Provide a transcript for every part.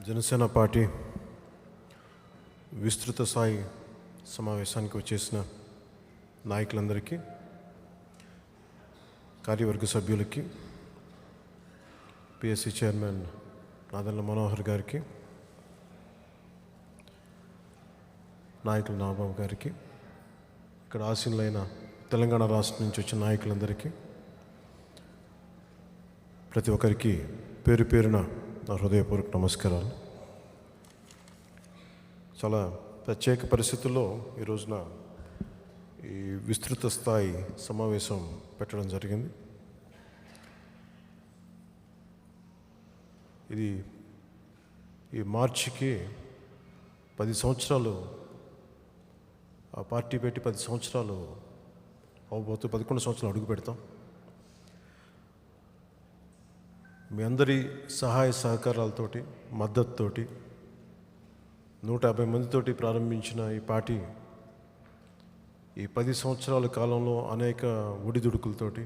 Janasena party విస్తృత స్థాయి సమావేశానికి వచ్చేసిన నాయకులందరికీ, కార్యవర్గ సభ్యులకి, పిఎస్సి చైర్మన్ నాదెళ్ల మనోహర్ గారికి, నాయకులు నాగబాబు గారికి, ఇక్కడ ఆసీనులైన తెలంగాణ రాష్ట్రం నుంచి వచ్చిన నాయకులందరికీ, ప్రతి ఒక్కరికి పేరు పేరున నా హృదయపూర్వక నమస్కారాలు. చాలా ప్రత్యేక పరిస్థితుల్లో ఈ రోజున ఈ విస్తృత స్థాయి సమావేశం పెట్టడం జరిగింది. ఇది ఈ మార్చికి 10 సంవత్సరాలు, ఆ పార్టీ పెట్టి 10 సంవత్సరాలు అవబోతూ 11 సంవత్సరాలు అడుగు పెడతాం. మీ అందరి సహాయ సహకారాలతోటి, మద్దతుతోటి 150 మందితోటి ప్రారంభించిన ఈ పార్టీ ఈ 10 సంవత్సరాల కాలంలో అనేక ఒడిదుడుకులతోటి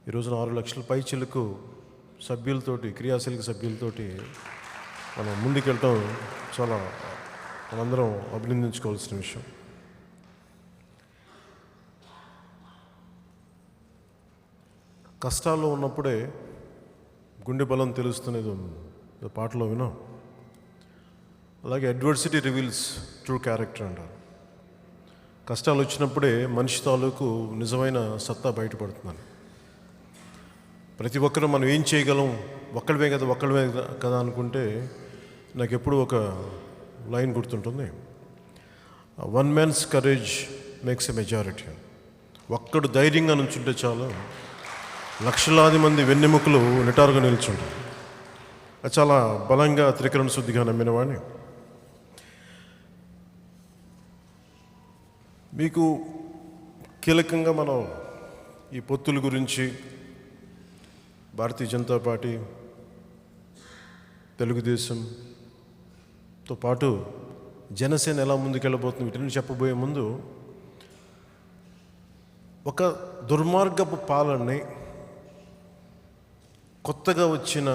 ఈ రోజున 6 లక్షల పైచిలకు సభ్యులతోటి, క్రియాశీలక సభ్యులతోటి మనం ముందుకెళ్ళటం చాలా మనందరం అభినందించుకోవాల్సిన విషయం. కష్టాల్లో ఉన్నప్పుడే గుండె బలం తెలుస్తున్నది పాటలో విన్నాం. అలాగే అడ్వర్సిటీ రివీల్స్ ట్రూ క్యారెక్టర్ అంటారు. కష్టాలు వచ్చినప్పుడే మనిషి తాలూకు నిజమైన సత్తా బయటపడుతున్నాను. ప్రతి ఒక్కరూ మనం ఏం చేయగలం, ఒక్కడమే కదా అనుకుంటే నాకు ఎప్పుడు ఒక లైన్ గుర్తుంటుంది, 1 man's courage makes a majority. ఒక్కడు ధైర్యంగా నుంచుంటే చాలు, లక్షలాది మంది వెన్నెముకలు నిటారుగా నిల్చుంటారు. అది చాలా బలంగా, త్రికరణ శుద్ధిగా నమ్మిన వాడిని. మీకు కీలకంగా మనం ఈ పొత్తుల గురించి, భారతీయ జనతా పార్టీ, తెలుగుదేశంతో పాటు జనసేన ఎలా ముందుకెళ్ళబోతుంది వీటిని చెప్పబోయే ముందు, ఒక దుర్మార్గపు పాలనని కొత్తగా వచ్చిన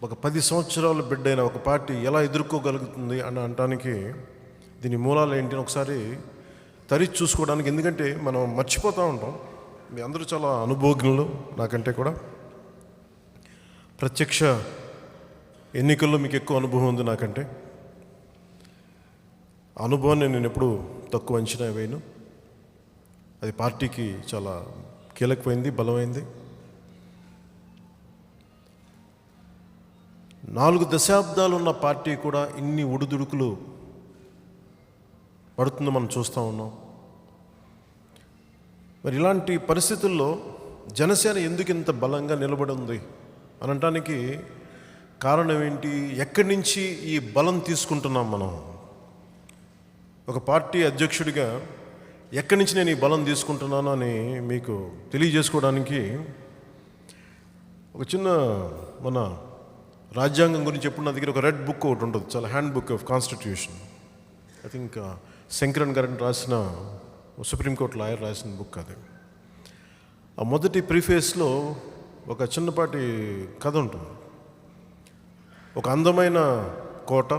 ఒక 10 సంవత్సరాల బిడ్డైన ఒక పార్టీ ఎలా ఎదుర్కోగలుగుతుంది అని అనటానికి దీని మూలాలు ఏంటి అని ఒకసారి తరిచి చూసుకోవడానికి. ఎందుకంటే మనం మర్చిపోతూ ఉంటాం. మీ అందరూ చాలా అనుభవజ్ఞులు, నాకంటే కూడా. ప్రత్యక్ష ఎన్నికల్లో మీకు ఎక్కువ అనుభవం ఉంది నాకంటే. అనుభవాన్ని నేను ఎప్పుడు తక్కువ అంచనా వేయను. అది పార్టీకి చాలా కీలకమైంది, బలమైంది. 4 దశాబ్దాలు ఉన్న పార్టీ కూడా ఇన్ని ఒడిదుడుకులు పడుతుందో మనం చూస్తూ ఉన్నాం. మరి ఇలాంటి పరిస్థితుల్లో జనసేన ఎందుకు ఇంత బలంగా నిలబడి ఉంది అనటానికి కారణం ఏంటి? ఎక్కడి నుంచి ఈ బలం తీసుకుంటున్నాం మనం? ఒక పార్టీ అధ్యక్షుడిగా ఎక్కడి నుంచి నేను ఈ బలం తీసుకుంటున్నాను అని మీకు తెలియజేసుకోవడానికి ఒక చిన్న మన రాజ్యాంగం గురించి ఎప్పుడు నా దగ్గర ఒక రెడ్ బుక్ ఒకటి ఉంటుంది, చాలా handbook of constitution. I think Shankaran గారిని రాసిన, సుప్రీంకోర్టు లాయర్ రాసిన బుక్ అది. ఆ మొదటి ప్రీఫేస్లో ఒక చిన్నపాటి కథ ఉంటుంది. ఒక అందమైన కోట,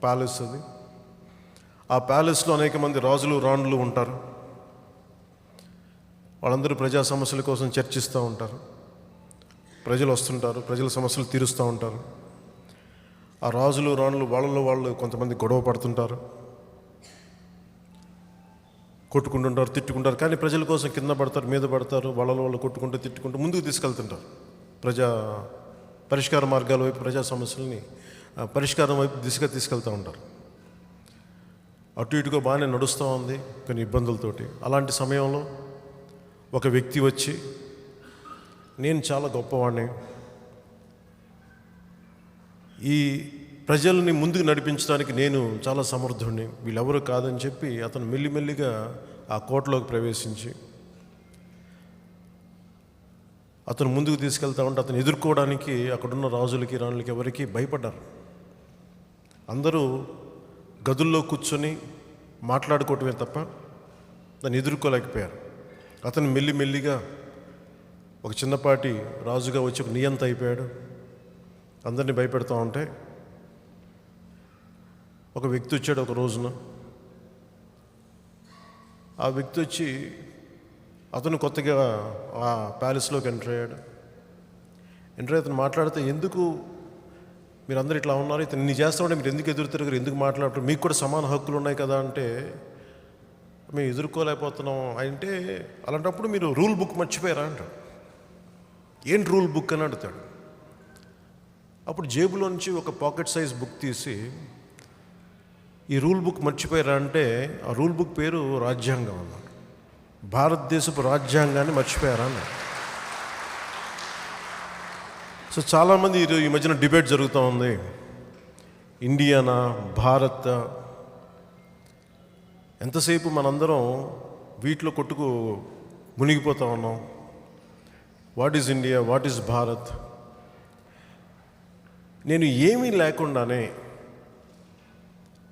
ప్యాలెస్ అది. ఆ ప్యాలెస్లో అనేక మంది రాజులు, రాణులు ఉంటారు. వాళ్ళందరూ ప్రజా సమస్యల కోసం చర్చిస్తూ ఉంటారు. ప్రజలు వస్తుంటారు, ప్రజల సమస్యలు తీరుస్తూ ఉంటారు. ఆ రాజులు, రాణులు వాళ్ళలో వాళ్ళు కొంతమంది గొడవ పడుతుంటారు, కొట్టుకుంటుంటారు, తిట్టుకుంటారు. కానీ ప్రజల కోసం కింద పడతారు, మీద పడతారు, వాళ్ళలో వాళ్ళు కొట్టుకుంటూ, తిట్టుకుంటూ ముందుకు తీసుకెళ్తుంటారు. ప్రజా పరిష్కార మార్గాల వైపు, ప్రజా సమస్యల్ని పరిష్కారం వైపు దిశగా తీసుకెళ్తూ ఉంటారు. అటు ఇటుగా బాగానే నడుస్తూ ఉంది కొన్ని ఇబ్బందులతోటి. అలాంటి సమయంలో ఒక వ్యక్తి వచ్చి, నేను చాలా గొప్పవాడిని, ఈ ప్రజల్ని ముందుకు నడిపించడానికి నేను చాలా సమర్థుడిని, వీళ్ళెవరూ కాదని చెప్పి అతను మెల్లిమెల్లిగా ఆ కోటలోకి ప్రవేశించి అతను ముందుకు తీసుకెళ్తా ఉంటే అతను ఎదుర్కోవడానికి అక్కడున్న రాజులకి, రాణులకి ఎవరికి భయపడ్డారు. అందరూ గదుల్లో కూర్చొని మాట్లాడుకోవటమే తప్ప దాన్ని ఎదుర్కోలేకపోయారు. అతను మెల్లిమెల్లిగా ఒక చిన్నపాటి రాజుగా వచ్చి ఒక నియంత అయిపోయాడు. అందరినీ భయపెడతా ఉంటే ఒక వ్యక్తి వచ్చాడు ఒక రోజున. ఆ వ్యక్తి వచ్చి అతను కొత్తగా ఆ ప్యాలెస్లోకి ఎంటర్ అయ్యాడు. ఎంటర్ అతను మాట్లాడితే, ఎందుకు మీరందరూ ఇట్లా ఉన్నారు, ఇతను నీ చేస్తామంటే మీరు ఎందుకు ఎదురు తిరగరు, ఎందుకు మాట్లాడరు, మీకు కూడా సమాన హక్కులు ఉన్నాయి కదా అంటే, మేము ఎదుర్కోలేకపోతున్నాం అంటే, అలాంటప్పుడు మీరు రూల్ బుక్ మర్చిపోయారా అంటాడు. ఏంటి రూల్ బుక్ అని అడుగుతాడు. అప్పుడు జేబులోంచి ఒక పాకెట్ సైజ్ బుక్ తీసి, ఈ రూల్ బుక్ మర్చిపోయారా అంటే, ఆ రూల్ బుక్ పేరు రాజ్యాంగం అన్నాడు. భారతదేశపు రాజ్యాంగాన్ని మర్చిపోయారా అన్నాడు. సో చాలామంది ఈ మధ్యన డిబేట్ జరుగుతూ ఉంది, ఇండియానా భారత్. ఎంతసేపు మనందరం వీటిలో కొట్టుకు మునిగిపోతూ ఉన్నాం. What is India, what is Bharat. నేను ఏమీ లేకుండానే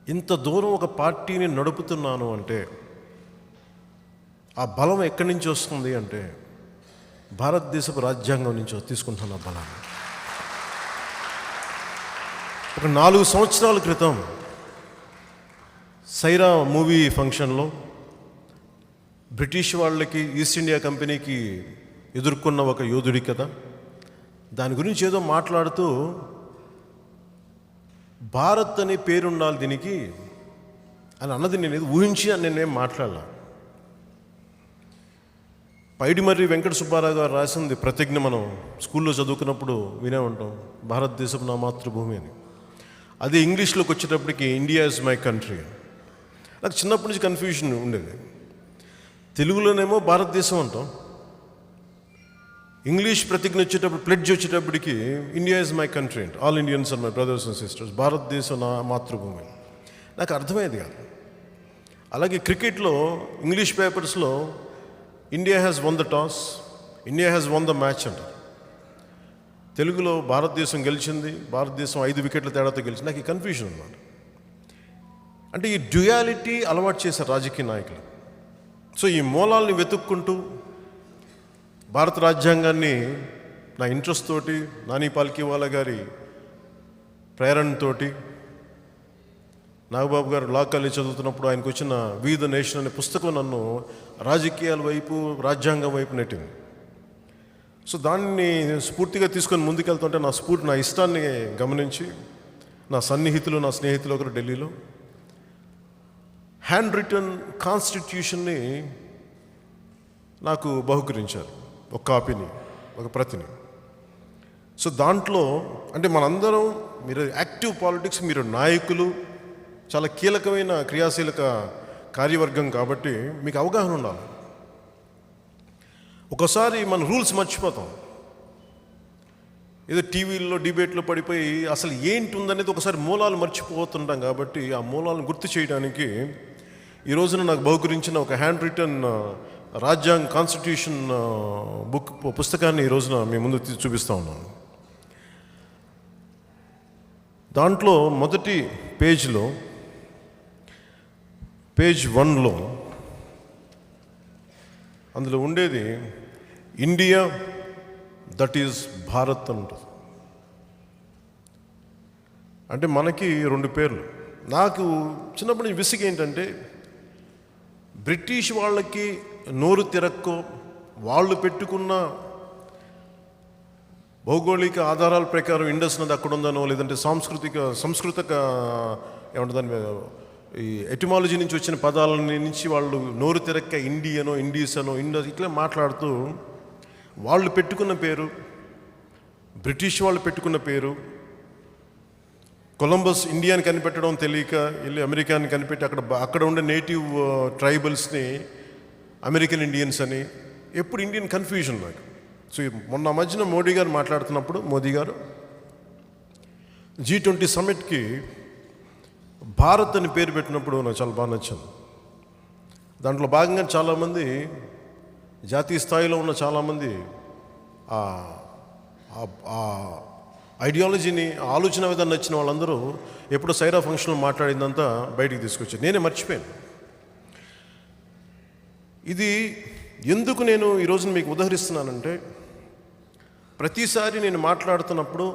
ఇంత దూరం ఒక పార్టీని నడుపుతున్నాను అంటే ఆ బలం ఎక్కడి నుంచి వస్తుంది అంటే, భారతదేశపు రాజ్యాంగం నుంచి తీసుకుంటున్న బలాన్ని. ఒక 4 సంవత్సరాల క్రితం సైరా మూవీ ఫంక్షన్లో బ్రిటిష్ వాళ్ళకి, ఈస్ట్ ఇండియా కంపెనీకి ఎదుర్కొన్న ఒక యోధుడి కదా, దాని గురించి ఏదో మాట్లాడుతూ భారత్ అనే పేరుండాలి దీనికి అని అన్నది నేను ఏదో ఊహించి నేనేం మాట్లాడలా. పైడిమర్రి వెంకట సుబ్బారావు గారు రాసింది ప్రతిజ్ఞ మనం స్కూల్లో చదువుకున్నప్పుడు వినే ఉంటాం, భారతదేశం నా మాతృభూమి అని. అది ఇంగ్లీష్లోకి వచ్చేటప్పటికి ఇండియా ఇస్ మై కంట్రీ. నాకు చిన్నప్పటి నుంచి కన్ఫ్యూజన్ ఉండేది. తెలుగులోనేమో భారతదేశం అంటాం, ఇంగ్లీష్ ప్రతిజ్ఞ వచ్చేటప్పుడు, ప్లెడ్జ్ వచ్చేటప్పటికి India is my country and all Indians are my brothers and sisters, భారతదేశం నా మాతృభూమి. నాకు అర్థమయ్యేది కాదు. అలాగే క్రికెట్లో ఇంగ్లీష్ పేపర్స్లో India has won the toss, India has won the match అంటారు. తెలుగులో భారతదేశం గెలిచింది, భారతదేశం 5 వికెట్ల తేడాతో గెలిచింది. నాకు ఈ కన్ఫ్యూజన్ అన్నమాట. అంటే ఈ డ్యుయాలిటీ అలవాటు చేశారు రాజకీయ నాయకులు. సో ఈ మూలాల్ని వెతుక్కుంటూ భారత రాజ్యాంగాన్ని నా ఇంట్రెస్ట్ తోటి, నాని పాల్కీవాలా గారి ప్రేరణతోటి, నాగబాబు గారు లా కాలేజ్ చదువుతున్నప్పుడు ఆయనకు వచ్చిన వి ద నేషన్ అనే పుస్తకం నన్ను రాజకీయాల వైపు, రాజ్యాంగం వైపు నెట్టింది. సో దాన్ని స్ఫూర్తిగా తీసుకొని ముందుకెళ్తుంటే నా ఇష్టాన్ని గమనించి నా సన్నిహితులు, నా స్నేహితులు ఒకరు ఢిల్లీలో హ్యాండ్ రిటన్ కాన్స్టిట్యూషన్ని నాకు బహుకరించారు, ఒక కాపీని, ఒక ప్రతిని. సో దాంట్లో అంటే మనందరం, మీరు యాక్టివ్ పాలిటిక్స్, మీరు నాయకులు, చాలా కీలకమైన క్రియాశీలక కార్యవర్గం కాబట్టి మీకు అవగాహన ఉండాలి. ఒకసారి మన రూల్స్ మర్చిపోతాం. ఏదో టీవీల్లో డిబేట్లో పడిపోయి అసలు ఏంటి ఉందనేది ఒకసారి మూలాలు మర్చిపోతుంటాం. కాబట్టి ఆ మూలాలను గుర్తు చేయడానికి ఈ రోజున నాకు బహుకరించిన ఒక హ్యాండ్ రిటన్ రాజ్యాంగ కాన్స్టిట్యూషన్ పుస్తకాన్ని ఈ రోజున మీ ముందు చూపిస్తూ ఉన్నాను. దాంట్లో మొదటి పేజ్లో, పేజ్ 1లో అందులో ఉండేది ఇండియా దట్ ఈజ్ భారత్ అంటుంది. అంటే మనకి 2 పేర్లు. నాకు చిన్నప్పటి నుంచి విసిగి ఏంటంటే, బ్రిటిష్ వాళ్ళకి నోరు తిరక్కో, వాళ్ళు పెట్టుకున్న భౌగోళిక ఆధారాల ప్రకారం ఇండస్ నది అక్కడ ఉందనో, లేదంటే సంస్కృతిక ఏమంటే దాని ఈ ఎటిమాలజీ నుంచి వచ్చిన పదాల నుంచి వాళ్ళు నోరు తిరక్క ఇండియనో, ఇండీస్ అనో, ఇండస్ ఇట్లా మాట్లాడుతూ వాళ్ళు పెట్టుకున్న పేరు, బ్రిటిష్ వాళ్ళు పెట్టుకున్న పేరు, కొలంబస్ ఇండియాని కనిపెట్టడం తెలియక వెళ్ళి అమెరికాని కనిపెట్టి అక్కడ ఉండే నేటివ్ ట్రైబల్స్ని అమెరికన్ ఇండియన్స్ అని, ఎప్పుడు ఇండియన్ కన్ఫ్యూజన్ నాకు. సో మొన్న మధ్యన మోడీ గారు మాట్లాడుతున్నప్పుడు, మోదీ గారు G20 సమ్మిట్కి భారత్ అని పేరు పెట్టినప్పుడు నాకు చాలా బాగా నచ్చింది. దాంట్లో భాగంగా చాలామంది జాతీయ స్థాయిలో ఉన్న చాలామంది ఐడియాలజీని, ఆలోచన విధానం నచ్చిన వాళ్ళందరూ ఎప్పుడు సైరా ఫంక్షన్లో మాట్లాడిందంతా బయటికి తీసుకొచ్చారు. నేనే మర్చిపోయాను. ఇది ఎందుకు నేను ఈరోజు మీకు ఉదహరిస్తున్నానంటే, ప్రతిసారి నేను మాట్లాడుతున్నప్పుడు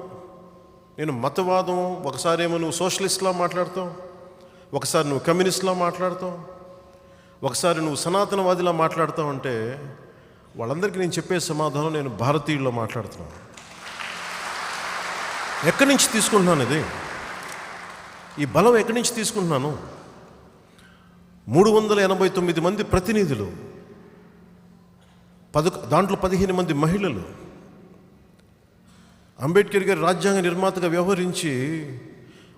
నేను మతవాదం, ఒకసారి ఏమో నువ్వు సోషలిస్ట్లా మాట్లాడతావు, ఒకసారి నువ్వు కమ్యూనిస్ట్లా మాట్లాడతావు, ఒకసారి నువ్వు సనాతనవాదిలా మాట్లాడతావు అంటే వాళ్ళందరికీ నేను చెప్పే సమాధానం, నేను భారతీయుల్లో మాట్లాడుతున్నాను. ఎక్కడి నుంచి తీసుకుంటున్నాను ఇది? ఈ బలం ఎక్కడి నుంచి తీసుకుంటున్నాను? 389 మంది ప్రతినిధులు, దాంట్లో 15 మంది మహిళలు, అంబేద్కర్ గారి రాజ్యాంగ నిర్మాతగా వ్యవహరించి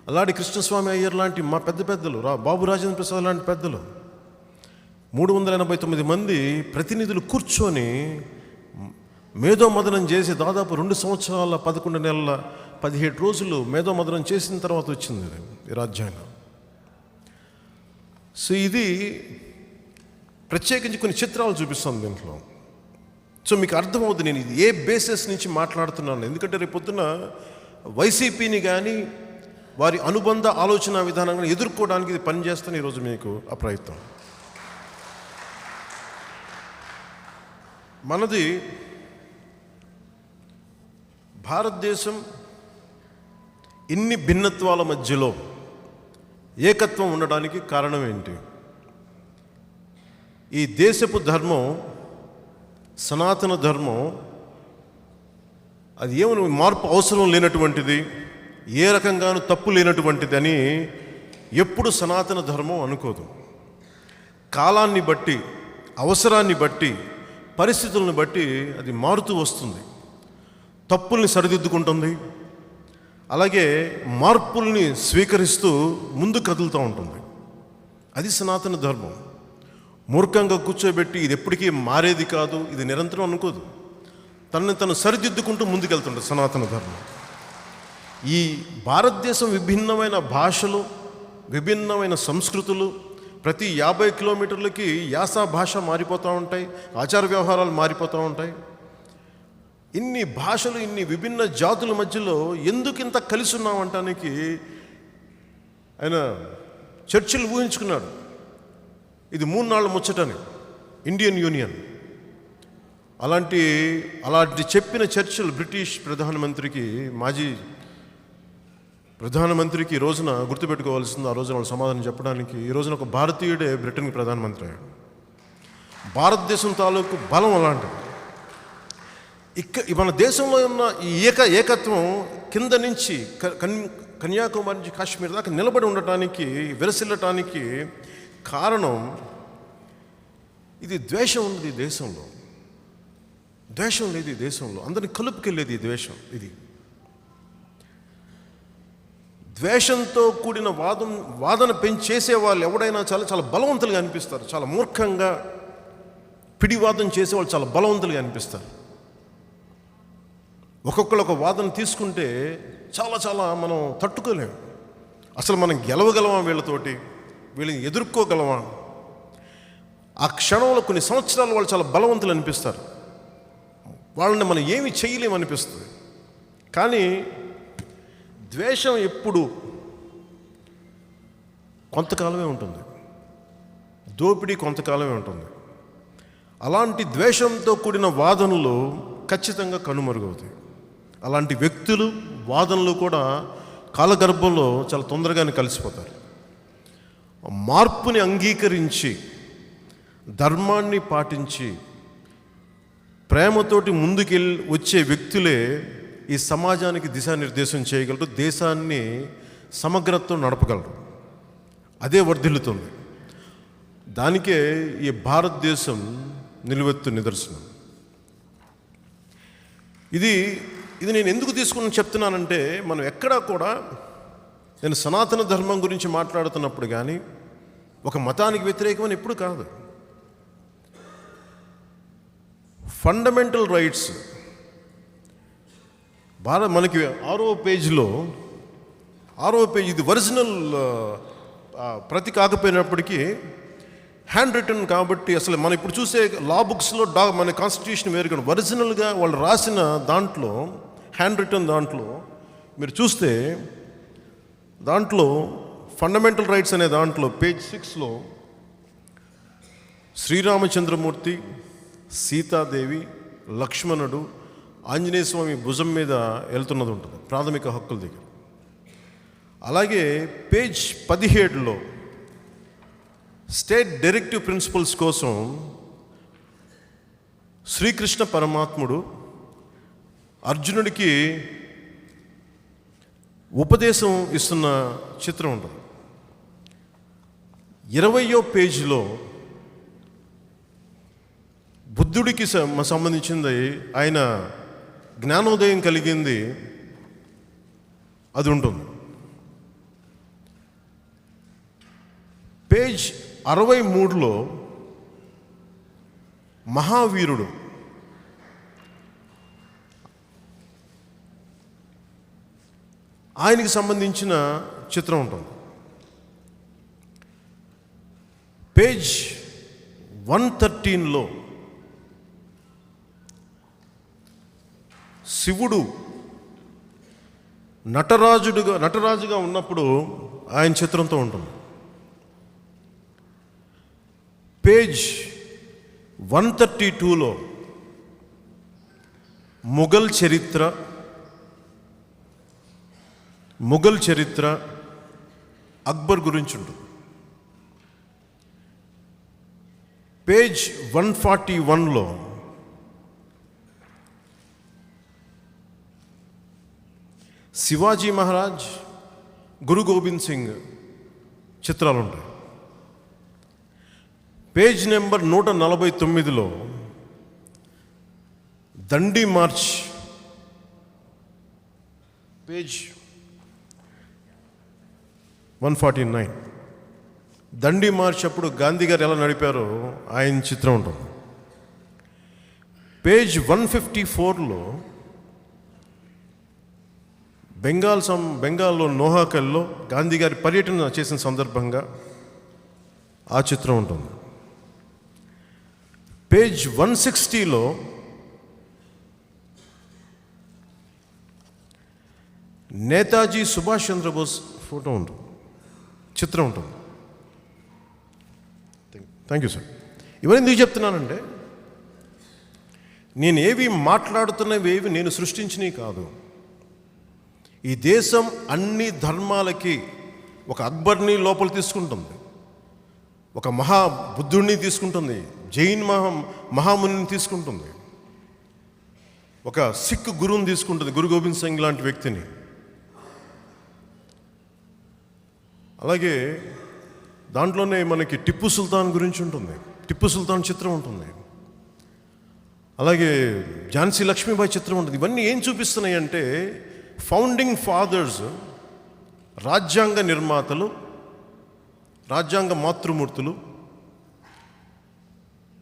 అలాంటి కృష్ణస్వామి అయ్యర్ లాంటి మా పెద్దలు, బాబు రాజేంద్ర ప్రసాద్ లాంటి పెద్దలు, 389 మంది ప్రతినిధులు కూర్చొని మేధోమథనం చేసి దాదాపు 2 సంవత్సరాల 11 నెలల 17 రోజులు మేధోమథనం చేసిన తర్వాత వచ్చింది ఈ రాజ్యాంగం. సో ఇది ప్రత్యేకించి కొన్ని చిత్రాలు చూపిస్తాను దీంట్లో. సో మీకు అర్థమవుతుంది నేను ఇది ఏ బేసిస్ నుంచి మాట్లాడుతున్నాను. ఎందుకంటే రేపు పొద్దున వైసీపీని కానీ వారి అనుబంధ ఆలోచన విధానాన్ని ఎదుర్కోవడానికి ఇది పనిచేస్తాను ఈరోజు మీకు ఆ ప్రయత్నం. మనది భారతదేశం ఇన్ని భిన్నత్వాల మధ్యలో ఏకత్వం ఉండడానికి కారణం ఏంటి? ఈ దేశపు ధర్మం, సనాతన ధర్మం, అది ఏమో మార్పు అవసరం లేనటువంటిది, ఏ రకంగానూ తప్పు లేనటువంటిది అని ఎప్పుడు సనాతన ధర్మం అనుకోదు. కాలాన్ని బట్టి, అవసరాన్ని బట్టి, పరిస్థితులను బట్టి అది మారుతూ వస్తుంది, తప్పుల్ని సరిదిద్దుకుంటుంది, అలాగే మార్పుల్ని స్వీకరిస్తూ ముందు కదులుతూ ఉంటుంది. అది సనాతన ధర్మం. మూర్ఖంగా కూర్చోబెట్టి ఇది ఎప్పటికీ మారేది కాదు, ఇది నిరంతరం అనుకోదు, తనని తను సరిదిద్దుకుంటూ ముందుకెళ్తుంది సనాతన ధర్మం. ఈ భారతదేశం విభిన్నమైన భాషలు, విభిన్నమైన సంస్కృతులు, ప్రతి 50 కిలోమీటర్లకి యాస భాష మారిపోతూ ఉంటాయి, ఆచార వ్యవహారాలు మారిపోతూ ఉంటాయి. ఇన్ని భాషలు, ఇన్ని విభిన్న జాతుల మధ్యలో ఎందుకు ఇంత కలిసి ఉన్నామంటానికి ఆయన చర్చిలు ఊహించుకున్నాడు. ఇది 3 నాళ్ళ ముచ్చటని, ఇండియన్ యూనియన్. అలాంటి చెప్పిన చర్చిలు బ్రిటిష్ ప్రధానమంత్రికి, మాజీ ప్రధానమంత్రికి ఈ రోజున గుర్తుపెట్టుకోవాల్సింది. ఆ రోజున వాళ్ళు సమాధానం చెప్పడానికి ఈ రోజున ఒక భారతీయుడే బ్రిటన్కి ప్రధానమంత్రి అయ్యాడు. భారతదేశం తాలూకు బలం అలాంటిది. మన దేశంలో ఉన్న ఈ ఏకత్వం కింద నుంచి కన్యాకుమారి నుంచి కాశ్మీర్ దాకా నిలబడి ఉండటానికి, విరసిల్లటానికి కారణం ఇది ద్వేషం ఉంది. ఈ దేశంలో ద్వేషం లేదు. ఈ దేశంలో అందరిని కలుపుకెళ్ళేది ఈ ద్వేషం. ఇది ద్వేషంతో కూడిన వాదన పెంచేసే వాళ్ళు ఎవడైనా చాలా చాలా బలవంతులుగా అనిపిస్తారు. చాలా మూర్ఖంగా పిడివాదం చేసేవాళ్ళు చాలా బలవంతులుగా అనిపిస్తారు. ఒక్కొక్కరు ఒక వాదన తీసుకుంటే చాలా చాలా మనం తట్టుకోలేము. అసలు మనం గెలవగలమా వీళ్ళతోటి, వీళ్ళని ఎదుర్కోగలమా? ఆ క్షణంలో కొన్ని సంవత్సరాలు వాళ్ళు చాలా బలవంతులు అనిపిస్తారు, వాళ్ళని మనం ఏమి చేయలేమనిపిస్తుంది. కానీ ద్వేషం ఎప్పుడు కొంతకాలమే ఉంటుంది, దోపిడీ కొంతకాలమే ఉంటుంది. అలాంటి ద్వేషంతో కూడిన వాదనలు ఖచ్చితంగా కనుమరుగవుతాయి. అలాంటి వ్యక్తులు, వాదనలు కూడా కాలగర్భంలో చాలా తొందరగానే కలిసిపోతారు. మార్పుని అంగీకరించి, ధర్మాన్ని పాటించి, ప్రేమతోటి వచ్చే వ్యక్తులే ఈ సమాజానికి దిశానిర్దేశం చేయగలరు, దేశాన్ని సమగ్రతతో నడపగలరు. అదే వర్ధిల్లుతుంది. దానికే ఈ భారతదేశం నిలువెత్తు నిదర్శనం. ఇది నేను ఎందుకు తీసుకుని చెప్తున్నానంటే, మనం ఎక్కడా కూడా, నేను సనాతన ధర్మం గురించి మాట్లాడుతున్నప్పుడు కానీ ఒక మతానికి వ్యతిరేకమని ఎప్పుడు కాదు. ఫండమెంటల్ రైట్స్ మనకి 6వ పేజీలో, 6వ పేజీ, ఇది ఒరిజినల్ ప్రతి కాకపోయినప్పటికీ హ్యాండ్ రిటన్ కాబట్టి, అసలు మనం ఇప్పుడు చూసే లా బుక్స్లో మన కాన్స్టిట్యూషన్ వేరుగా ఒరిజినల్గా వాళ్ళు రాసిన దాంట్లో, హ్యాండ్ రిటన్ దాంట్లో మీరు చూస్తే, దాంట్లో ఫండమెంటల్ రైట్స్ అనే దాంట్లో పేజ్ 6లో శ్రీరామచంద్రమూర్తి, సీతాదేవి, లక్ష్మణుడు, ఆంజనేయ స్వామి భుజం మీద వెళ్తున్నది ఉంటుంది ప్రాథమిక హక్కుల దగ్గర. అలాగే పేజ్ 17లో స్టేట్ డైరెక్టివ్ ప్రిన్సిపల్స్ కోసం శ్రీకృష్ణ పరమాత్ముడు అర్జునుడికి ఉపదేశం ఇస్తున్న చిత్రం ఉంటుంది. 20వ పేజీలో బుద్ధుడికి సంబంధించింది, ఆయన జ్ఞానోదయం కలిగింది అది ఉంటుంది. పేజ్ 63లో మహావీరుడు ఆయనకి సంబంధించిన చిత్రం ఉంటుంది. పేజ్ 113లో శివుడు నటరాజుగా ఉన్నప్పుడు ఆయన చిత్రంతో ఉంటుంది. పేజ్ 132లో మొఘల్ చరిత్ర అక్బర్ గురించి ఉంటుంది. పేజ్ 141లో శివాజీ మహారాజ్, గురు గోబింద్ సింగ్ చిత్రాలు ఉంటాయి. పేజ్ నెంబర్ 149లో దండి మార్చ్, పేజ్ 149 దండి మార్చ్ అప్పుడు గాంధీ గారు ఎలా నడిపారో ఆయన చిత్రం ఉంటుంది. పేజ్ 154లో బెంగాల్లో నోహాకల్లో గాంధీ గారి పర్యటన చేసిన సందర్భంగా ఆ చిత్రం ఉంటుంది. పేజ్ 160లో నేతాజీ సుభాష్ చంద్రబోస్ ఫోటో ఉంటుంది, చిత్రం ఉంటుంది. Thank you sir. ఇవన్నీ ఎందుకు చెప్తున్నానంటే, నేను ఏవి మాట్లాడుతున్నవేవి నేను సృష్టించినవి కాదు. ఈ దేశం అన్ని ధర్మాలకి ఒక అక్బర్ని లోపల తీసుకుంటుంది, ఒక బుద్ధుడిని తీసుకుంటుంది, జైన్ మహామునిని తీసుకుంటుంది, ఒక సిక్ గురువుని తీసుకుంటుంది, గురు గోబింద్ సింగ్ లాంటి వ్యక్తిని. అలాగే దాంట్లోనే మనకి టిప్పు సుల్తాన్ గురించి ఉంటుంది, టిప్పు సుల్తాన్ చిత్రం ఉంటుంది. అలాగే ఝాన్సీ లక్ష్మీబాయి చిత్రం ఉంటుంది. ఇవన్నీ ఏం చూపిస్తున్నాయి అంటే, ఫౌండింగ్ ఫాదర్స్, రాజ్యాంగ నిర్మాతలు, రాజ్యాంగ మాతృమూర్తులు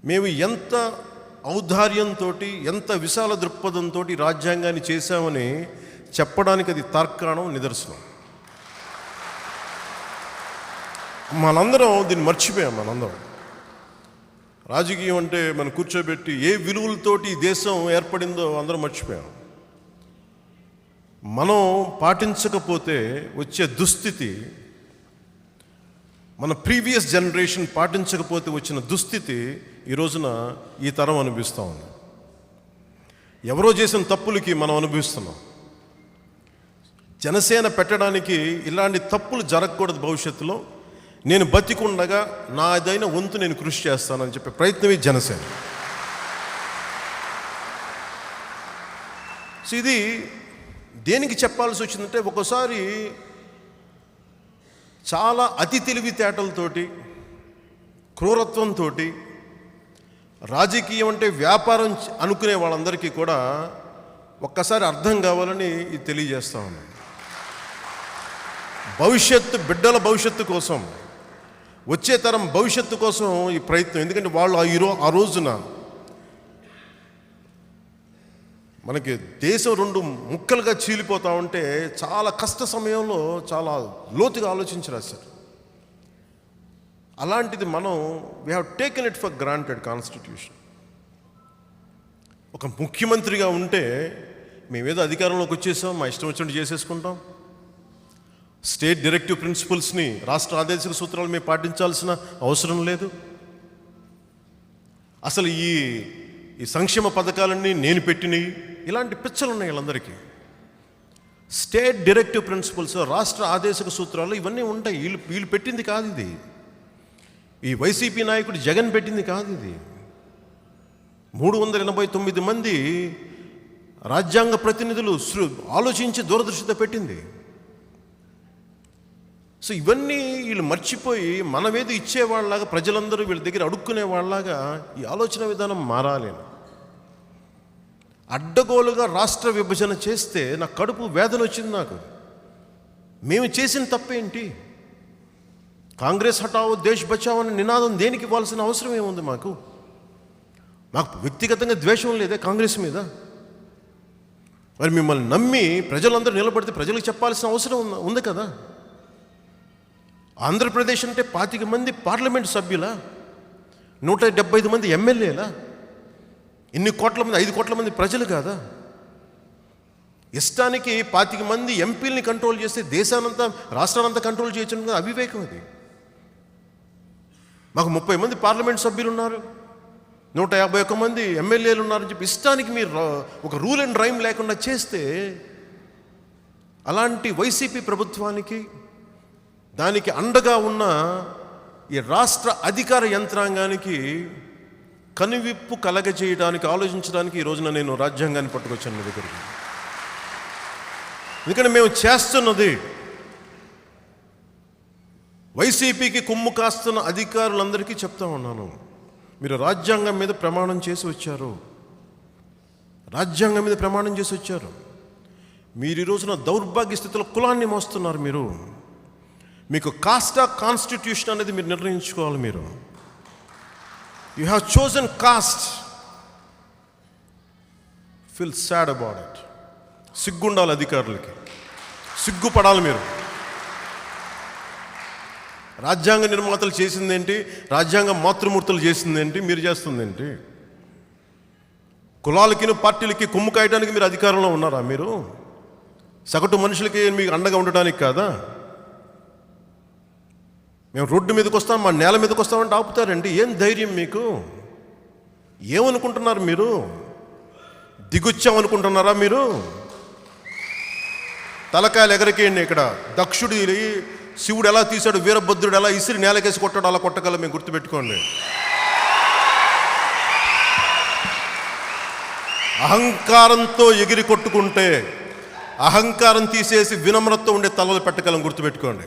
మేము ఎంత ఔదార్యంతో, ఎంత విశాల దృక్పథంతో రాజ్యాంగాన్ని చేశామని చెప్పడానికి అది తార్కాణం, నిదర్శనం. మనందరం దీన్ని మర్చిపోయాం. మనందరం రాజకీయం అంటే మనం కూర్చోబెట్టి ఏ విలువలతోటి ఈ దేశం ఏర్పడిందో అందరం మర్చిపోయాం. మనం పాటించకపోతే వచ్చే దుస్థితి, మన ప్రీవియస్ జనరేషన్ పాటించకపోతే వచ్చిన దుస్థితి ఈ రోజున ఈ తరం అనుభవిస్తూ ఉంది. ఎవరో చేసిన తప్పులకి మనం అనుభవిస్తున్నాం. జనసేన పెట్టడానికి ఇలాంటి తప్పులు జరగకూడదు. భవిష్యత్తులో నేను బతికుండగా నాదైన వంతు నేను కృషి చేస్తానని చెప్పే ప్రయత్నమే జనసేన. సో ఇది దేనికి చెప్పాల్సి వచ్చిందంటే, ఒక్కోసారి చాలా అతి తెలివితేటలతోటి, క్రూరత్వంతో రాజకీయం అంటే వ్యాపారం అనుకునే వాళ్ళందరికీ కూడా ఒక్కసారి అర్థం కావాలని ఇది తెలియజేస్తా ఉన్నాను. బిడ్డల భవిష్యత్తు కోసం, వచ్చే తరం భవిష్యత్తు కోసం ఈ ప్రయత్నం. ఎందుకంటే వాళ్ళు ఆ రోజున మనకి దేశం రెండు ముక్కలుగా చీలిపోతా ఉంటే చాలా కష్ట సమయంలో చాలా లోతుగా ఆలోచించి రాశారు. అలాంటిది మనం we have taken it for granted constitution. ఒక ముఖ్యమంత్రిగా ఉంటే మేమేదో అధికారంలోకి వచ్చేసాం, మా ఇష్టం వచ్చినట్టు చేసేసుకుంటాం. స్టేట్ డైరెక్టివ్ ప్రిన్సిపల్స్ని, రాష్ట్ర ఆదేశిక సూత్రాలు మేము పాటించాల్సిన అవసరం లేదు. అసలు ఈ సంక్షేమ పథకాలన్నీ నేను పెట్టినవి, ఇలాంటి పిచ్చలు ఉన్నాయి వీళ్ళందరికీ. స్టేట్ డైరెక్టివ్ ప్రిన్సిపల్స్, రాష్ట్ర ఆదేశక సూత్రాలు ఇవన్నీ ఉంటాయి. వీళ్ళు పెట్టింది కాదు ఇది. ఈ వైసీపీ నాయకుడు జగన్ పెట్టింది కాదు ఇది. 389 మంది రాజ్యాంగ ప్రతినిధులు ఆలోచించి దూరదృష్టితో పెట్టింది. సో ఇవన్నీ వీళ్ళు మర్చిపోయి మనమేది ఇచ్చేవాళ్ళలాగా, ప్రజలందరూ వీళ్ళ దగ్గర అడుక్కునే వాళ్ళలాగా ఈ ఆలోచన విధానం మారాలి. అడ్డగోలుగా రాష్ట్ర విభజన చేస్తే నా కడుపు వేదన వచ్చింది నాకు. మేము చేసిన తప్పేంటి? కాంగ్రెస్ హటావో దేశ్ బచావో అనే నినాదం దేనికి ఇవ్వాల్సిన అవసరం ఏముంది? మాకు వ్యక్తిగతంగా ద్వేషం లేదే కాంగ్రెస్ మీద? మరి మిమ్మల్ని నమ్మి ప్రజలందరూ నిలబడితే ప్రజలకు చెప్పాల్సిన అవసరం ఉంది కదా. ఆంధ్రప్రదేశ్ అంటే 25 మంది పార్లమెంట్ సభ్యుల, 175 మంది ఎమ్మెల్యేలా, ఇన్ని కోట్ల మంది, 5 కోట్ల మంది ప్రజలు కాదా? ఇష్టానికి 25 మంది ఎంపీలని కంట్రోల్ చేస్తే దేశానంతా, రాష్ట్రానంతా కంట్రోల్ చేయొచ్చు కదా. అవివేకం అది. మాకు 30 మంది పార్లమెంట్ సభ్యులు ఉన్నారు, 151 మంది ఎమ్మెల్యేలు ఉన్నారని చెప్పి ఇష్టానికి మీరు ఒక రూల్ అండ్ రైమ్ లేకుండా చేస్తే, అలాంటి వైసీపీ ప్రభుత్వానికి, దానికి అండగా ఉన్న ఈ రాష్ట్ర అధికార యంత్రాంగానికి కనువిప్పు కలగజేయడానికి, ఆలోచించడానికి ఈ రోజున నేను రాజ్యాంగాన్ని పట్టుకొచ్చాను మీ దగ్గరికి. ఎందుకంటే మేము చేస్తున్నది వైసీపీకి కొమ్ము కాస్తున్న అధికారులందరికీ చెప్తా ఉన్నాను. మీరు రాజ్యాంగం మీద ప్రమాణం చేసి వచ్చారు, రాజ్యాంగం మీద ప్రమాణం చేసి వచ్చారు. మీరు ఈ రోజున దౌర్భాగ్య స్థితిలో కులాన్ని మోస్తున్నారు. మీకు కాస్ట్ ఆఫ్ కాన్స్టిట్యూషన్ అనేది మీరు నిర్ణయించుకోవాలి. మీరు you have chosen cost. Feel sad about it. సిగ్గుండాలి అధికారులకి, సిగ్గుపడాలి. మీరు రాజ్యాంగ నిర్మాతలు చేసిందేంటి, రాజ్యాంగ మాతృమూర్తులు చేసిందేంటి, మీరు చేస్తుందేంటి? కులాలకి పార్టీలకి కొమ్ము కాయడానికి మీరు అధికారంలో ఉన్నారా? మీరు సగటు మనుషులకి మీకు అండగా ఉండడానికి కాదా? మేము రోడ్డు మీదకి వస్తాం, మా నేల మీదకి వస్తామంటే ఆపుతారండి. ఏం ధైర్యం మీకు? ఏమనుకుంటున్నారు మీరు? దిగొచ్చామనుకుంటున్నారా మీరు? తలకాయలు ఎగరికేయండి. ఇక్కడ దక్షుడు శివుడు ఎలా తీశాడు, వీరభద్రుడు ఎలా ఇసిరి నేలకేసి కొట్టాడు, అలా కొట్టగల మేము గుర్తుపెట్టుకోండి. అహంకారంతో ఎగిరి కొట్టుకుంటే అహంకారం తీసేసి వినమ్రతతో ఉండే తలలు పెట్టగలం, గుర్తుపెట్టుకోండి.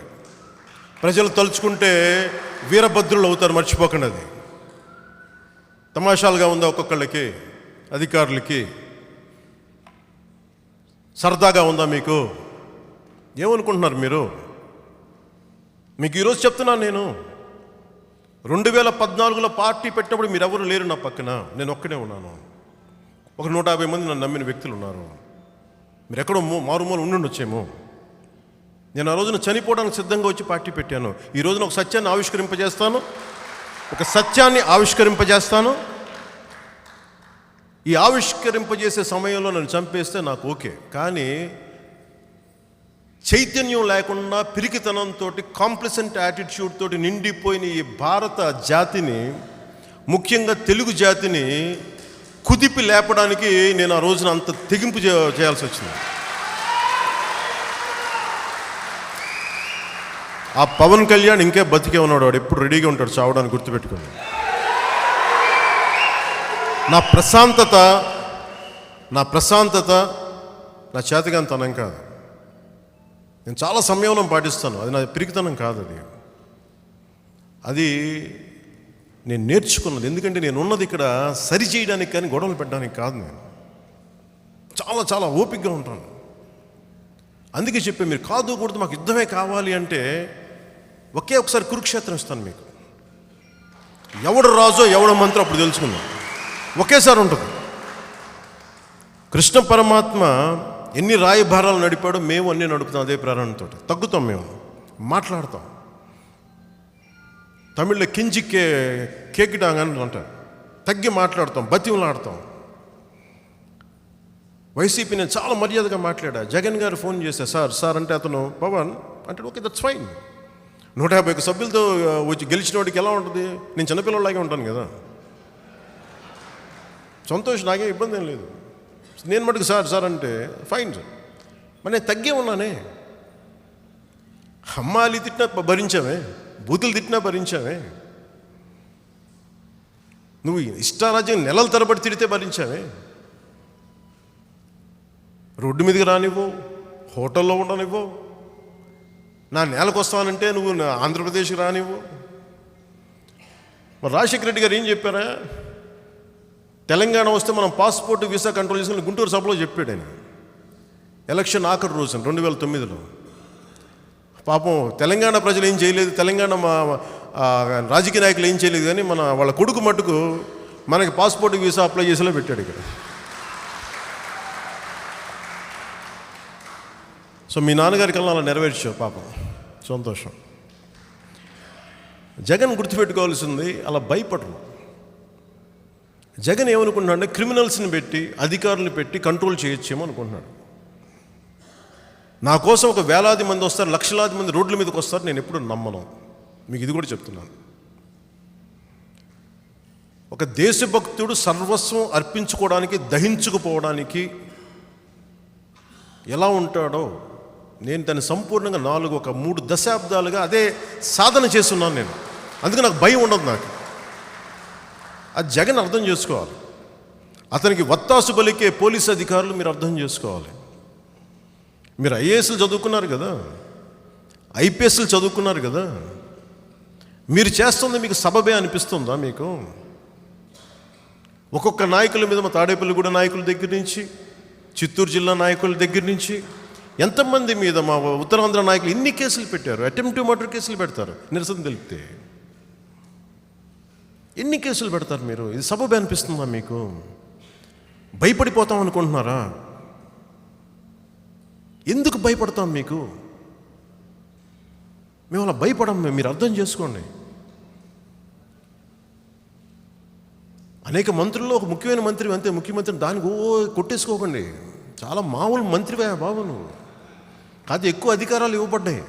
ప్రజలు తలుచుకుంటే వీరభద్రులు అవుతారు, మర్చిపోకండి. అది తమాషాలుగా ఉందా ఒక్కొక్కళ్ళకి, అధికారులకి? సరదాగా ఉందా మీకు? ఏమనుకుంటున్నారు మీరు? మీకు ఈరోజు చెప్తున్నాను, నేను 2014లో పార్టీ పెట్టినప్పుడు మీరెవరు లేరు నా పక్కన, నేను ఒక్కడే ఉన్నాను. ఒక 150 మంది నన్ను నమ్మిన వ్యక్తులు ఉన్నారు. మీరు ఎక్కడో మారుమూల ఉండుండొచ్చేమో. నేను ఆ రోజున చనిపోవడానికి సిద్ధంగా వచ్చి పార్టీ పెట్టాను. ఈ రోజున ఒక సత్యాన్ని ఆవిష్కరింపజేస్తాను. ఈ ఆవిష్కరింపజేసే సమయంలో నన్ను చంపేస్తే నాకు ఓకే. కానీ చైతన్యం లేకుండా, పిరికితనంతో, కాంప్లిసెంట్ యాటిట్యూడ్ తోటి నిండిపోయిన ఈ భారత జాతిని, ముఖ్యంగా తెలుగు జాతిని కుదిపి లేపడానికి నేను ఆ రోజున అంత తెగింపు చేయాల్సి వచ్చింది. ఆ పవన్ కళ్యాణ్ ఇంకే బతికే ఉన్నాడు, వాడు ఎప్పుడు రెడీగా ఉంటాడు చావడానికి, గుర్తుపెట్టుకోండి. నా ప్రశాంతత నా చేతగానితనం కాదు. నేను చాలా సంయమనం పాటిస్తాను, అది నా పిరికితనం కాదు. అది నేను నేర్చుకున్నది. ఎందుకంటే నేను ఉన్నది ఇక్కడ సరి చేయడానికి కానీ గొడవలు పెట్టడానికి కాదు. నేను చాలా చాలా ఓపికగా ఉంటాను. అందుకే చెప్పే, మీరు కాదు కూడదు, మాకు యుద్ధమే కావాలి అంటే ఒకే ఒకసారి కురుక్షేత్రం ఇస్తాను మీకు. ఎవడు రాజో ఎవడు మంత్రం అప్పుడు తెలుసుకుందాం. ఒకేసారి ఉంటుంది. కృష్ణ పరమాత్మ ఎన్ని రాయభారాలు నడిపాడో మేము అన్నీ నడుపుతాం అదే ప్రేరణతో. తగ్గుతాం, మేము మాట్లాడతాం. తమిళ్లో కించి కేకిడాంగ్ అని అంటారు. తగ్గి మాట్లాడతాం, బతిమలాడతాం. వైసీపీ నేను చాలా మర్యాదగా మాట్లాడా. జగన్ గారు ఫోన్ చేశా, సార్ అంటే అతను పవన్ అంటే ఓకే, దట్స్ ఫైన్. 151 సభ్యులతో వచ్చి గెలిచిన వాడికి ఎలా ఉంటుంది? నేను చిన్నపిల్లలాగే ఉంటాను కదా, సంతోషం, నాకేం ఇబ్బంది ఏం లేదు. నేను మటుకు సార్ అంటే ఫైన్ సార్, మరి నేను తగ్గే ఉన్నానే. అమ్మాలి తిట్టినా భరించామే, బూతులు తిట్టినా భరించామే, నువ్వు ఇష్టారాజ్యం నెలల తరబడి తిడితే భరించావే. రోడ్డు మీదకి రానివ్వు, హోటల్లో ఉండనివ్వు, నా నేలకు వస్తానంటే నువ్వు నా ఆంధ్రప్రదేశ్కి రానివ్వు. మరి రాజశేఖర రెడ్డి గారు ఏం చెప్పారా, తెలంగాణ వస్తే మనం పాస్పోర్ట్ వీసా కంట్రోల్ చేసుకుని గుంటూరు సభలో చెప్పాడు ఆయన. ఎలక్షన్ ఆఖరి రోజున 2009లో. పాపం తెలంగాణ ప్రజలు ఏం చేయలేదు, తెలంగాణ రాజకీయ నాయకులు ఏం చేయలేదు, కానీ వాళ్ళ కొడుకు మట్టుకు మనకి పాస్పోర్ట్ వీసా అప్లై చేసేలా పెట్టాడు ఇక్కడ. సో మీ నాన్నగారికి అలా నెరవేర్చావు, పాపం సంతోషం. జగన్ గుర్తుపెట్టుకోవాల్సింది, అలా భయపడరు. జగన్ ఏమనుకుంటున్నాడు అంటే క్రిమినల్స్ని పెట్టి, అధికారులను పెట్టి కంట్రోల్ చేయొచ్చేమో అనుకుంటున్నాడు. నా కోసం ఒక వేలాది మంది వస్తారు, లక్షలాది మంది రోడ్ల మీదకి వస్తారు, నేను ఎప్పుడు నమ్మను. మీకు ఇది కూడా చెప్తున్నాను. ఒక దేశభక్తుడు సర్వస్వం అర్పించుకోవడానికి, దహించుకుపోవడానికి ఎలా ఉంటాడో నేను దాన్ని సంపూర్ణంగా 3 దశాబ్దాలుగా అదే సాధన చేస్తున్నాను నేను. అందుకే నాకు భయం ఉండదు. నాకు అది జగన్ అర్థం చేసుకోవాలి. అతనికి వత్తాసు పలికే పోలీసు అధికారులు మీరు అర్థం చేసుకోవాలి. మీరు ఐఏఎస్లు చదువుకున్నారు కదా, ఐపీఎస్లు చదువుకున్నారు కదా, మీరు చేస్తుంది మీకు సబబే అనిపిస్తుందా? మీకు ఒక్కొక్క నాయకుల మీద, మా తాడేపల్లిగూడ నాయకుల దగ్గర నుంచి, చిత్తూరు జిల్లా నాయకుల దగ్గర నుంచి ఎంతమంది మీద, మా ఉత్తరాంధ్ర నాయకులు ఎన్ని కేసులు పెట్టారు. అటెంప్ట్ మర్డర్ కేసులు పెడతారు నిరసన తెలిపితే. ఎన్ని కేసులు పెడతారు మీరు? ఇది సబబే అనిపిస్తుందా మీకు? భయపడిపోతాం అనుకుంటున్నారా? ఎందుకు భయపడతాం? మీకు మేము అలా భయపడం, మీరు అర్థం చేసుకోండి. అనేక మంత్రుల్లో ఒక ముఖ్యమైన మంత్రి అంతే, ముఖ్యమంత్రి, దానికి కొట్టేసుకోకండి. చాలా మామూలు మంత్రివే బాబు నువ్వు. కాదు, ఎక్కువ అధికారాలు ఇవ్వబడ్డాయి.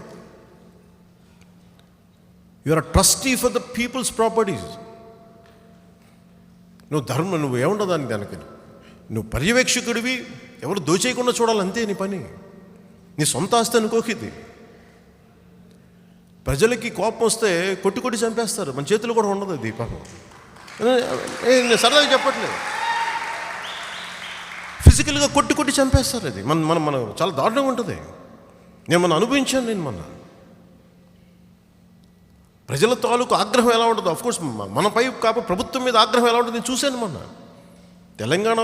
You are trustee for the people's properties. నువ్వు ఏముండదు దానికి నువ్వు పర్యవేక్షకుడివి, ఎవరు దోచేయకుండా చూడాలంతే నీ పని. నీ సొంత ఆస్తి అనుకోకిది. ప్రజలకి కోపం వస్తే కొట్టి చంపేస్తారు, మన చేతులు కూడా ఉండదు అది. పాపం నేను సరదాగా చెప్పట్లేదు, ఫిజికల్గా కొట్టి చంపేస్తారు. అది మన చాలా దారుణంగా ఉంటుంది. నేను అనుభవించాను. నేను ప్రజల తాలూకు ఆగ్రహం ఎలా ఉంటుందో, అఫ్కోర్స్ మనపై కాకపోతే ప్రభుత్వం మీద ఆగ్రహం ఎలా ఉంటుంది నేను చూశాను. తెలంగాణ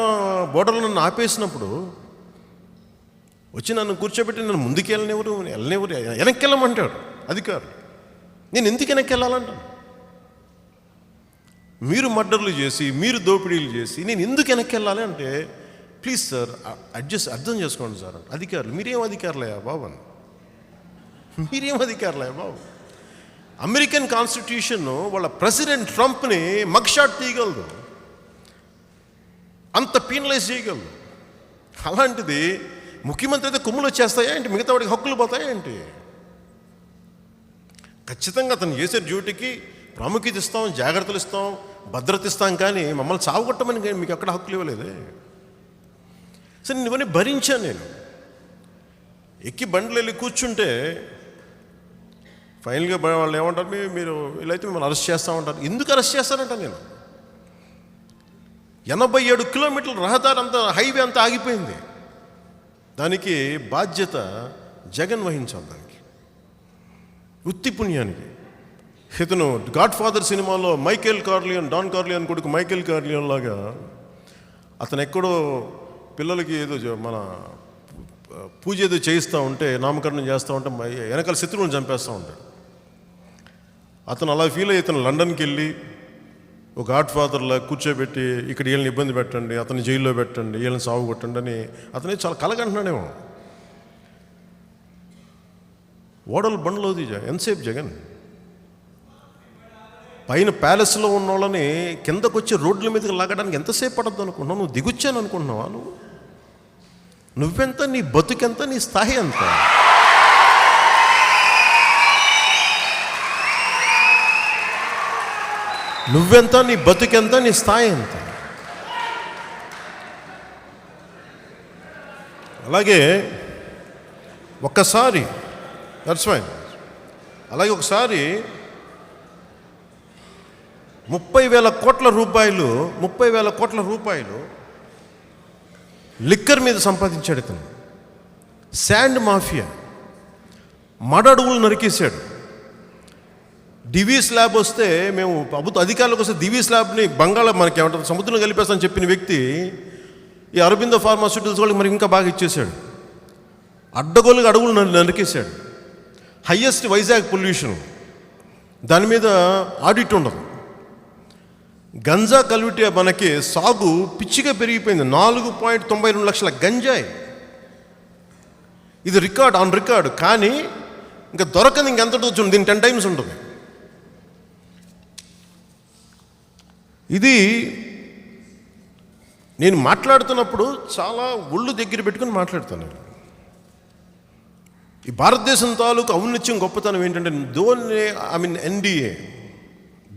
బోర్డర్లో నన్ను ఆపేసినప్పుడు వచ్చి నన్ను కూర్చోబెట్టి నన్ను ముందుకు వెళ్ళనివ్వరు, వెనక్కి వెళ్ళమంటాడు అధికారులు. నేను ఎందుకు వెనక్కి వెళ్ళాలంటాను? మీరు మర్డర్లు చేసి, మీరు దోపిడీలు చేసి నేను ఎందుకు వెనక్కి వెళ్ళాలి అంటే, ప్లీజ్ సార్ అర్థం చేసుకోండి సార్. అధికారులు మీరేం అధికారులయ్యా బాబు అని, మీరేం అధికారులయ్యా బాబు. అమెరికన్ కాన్స్టిట్యూషన్ వాళ్ళ ప్రెసిడెంట్ ట్రంప్ని మగ్షాట్ తీయగలదు, అంత పీనలైజ్ చేయగలదు. అలాంటిది ముఖ్యమంత్రి అయితే కొమ్ములు వచ్చేస్తాయా ఏంటి? మిగతా వాడికి హక్కులు పోతాయా ఏంటి? ఖచ్చితంగా అతను చేసే డ్యూటీకి ప్రాముఖ్యత ఇస్తాం, జాగ్రత్తలు ఇస్తాం, భద్రత ఇస్తాం, కానీ మమ్మల్ని చావుగొట్టమని మీకు ఎక్కడ హక్కులు ఇవ్వలేదే. సరే, ఇవన్నీ భరించాను నేను. ఎక్కి బండ్లు వెళ్ళి కూర్చుంటే ఫైనల్గా వాళ్ళు ఏమంటారు, మీరు వీళ్ళైతే మిమ్మల్ని అరెస్ట్ చేస్తామంటారు. ఎందుకు అరెస్ట్ చేస్తారంట? నేను 87 కిలోమీటర్ల రహదారి అంతా, హైవే అంతా ఆగిపోయింది. దానికి బాధ్యత జగన్ వహించాలి. దానికి ఉత్తి పుణ్యానికి. ఇతను గాడ్ ఫాదర్ సినిమాలో మైకేల్ కార్లియన్, డాన్ కార్లియన్ కొడుకు మైకేల్ కార్లియన్ లాగా అతను ఎక్కడో పిల్లలకి ఏదో మన పూజ ఏదో చేయిస్తూ ఉంటే, నామకరణం చేస్తూ ఉంటే వెనకాల శత్రువులను చంపేస్తూ ఉంటాడు. అతను అలా ఫీల్ అయ్యి ఇతను లండన్కి వెళ్ళి ఒక గాడ్ ఫాదర్లా కూర్చోబెట్టి, ఇక్కడ వీళ్ళని ఇబ్బంది పెట్టండి, అతన్ని జైల్లో పెట్టండి, వీళ్ళని సాగు కొట్టండి అని అతనే చాలా కలగంటున్నాడేమో. ఓడలు బండ్లోది ఎంతసేపు జగన్ పైన ప్యాలెస్లో ఉన్న వాళ్ళని కిందకు వచ్చి రోడ్ల మీదకి లాగడానికి ఎంతసేపు పడద్దు అనుకుంటున్నావు? నువ్వు దిగొచ్చాను అనుకుంటున్నావా? నువ్వెంత, నీ బతుకెంత, నీ స్థాయి ఎంత? నువ్వెంత, నీ బతుకెంత, నీ స్థాయి ఎంత? అలాగే ఒక్కసారి దట్స్ ఫైన్. అలాగే ఒకసారి 30,000 కోట్ల రూపాయలు లిక్కర్ మీద సంపాదించాడు ఇతను. శాండ్ మాఫియా, మడ అడవులు నరికేశాడు. డివి స్లాబ్ వస్తే మేము ప్రభుత్వ అధికారులకు వస్తే డివి స్లాబ్ని మనకి ఏమంటారు సముద్రంలో కలిపేస్తామని చెప్పిన వ్యక్తి ఈ అరబిందో ఫార్మాస్యూటికల్స్ వాళ్ళకి మరి ఇంకా బాగా ఇచ్చేశాడు. అడ్డగోలుగా అడవులు నరికేశాడు. హయ్యెస్ట్ వైజాగ్ పొల్యూషన్, దాని మీద ఆడిట్ ఉండదు. గంజా కల్విటీ మనకి సాగు పిచ్చిగా పెరిగిపోయింది. 4.92 లక్షల గంజాయి. ఇది రికార్డ్ ఆన్ రికార్డ్. కానీ ఇంకా దొరకదు, ఇంకెంత వచ్చింది, దీని 10 టైమ్స్ ఉంటుంది. ఇది నేను మాట్లాడుతున్నప్పుడు చాలా ఒళ్ళు దగ్గర పెట్టుకుని మాట్లాడుతాను. ఈ భారతదేశం తాలూకు ఔన్నత్యం గొప్పతనం ఏంటంటే NDA,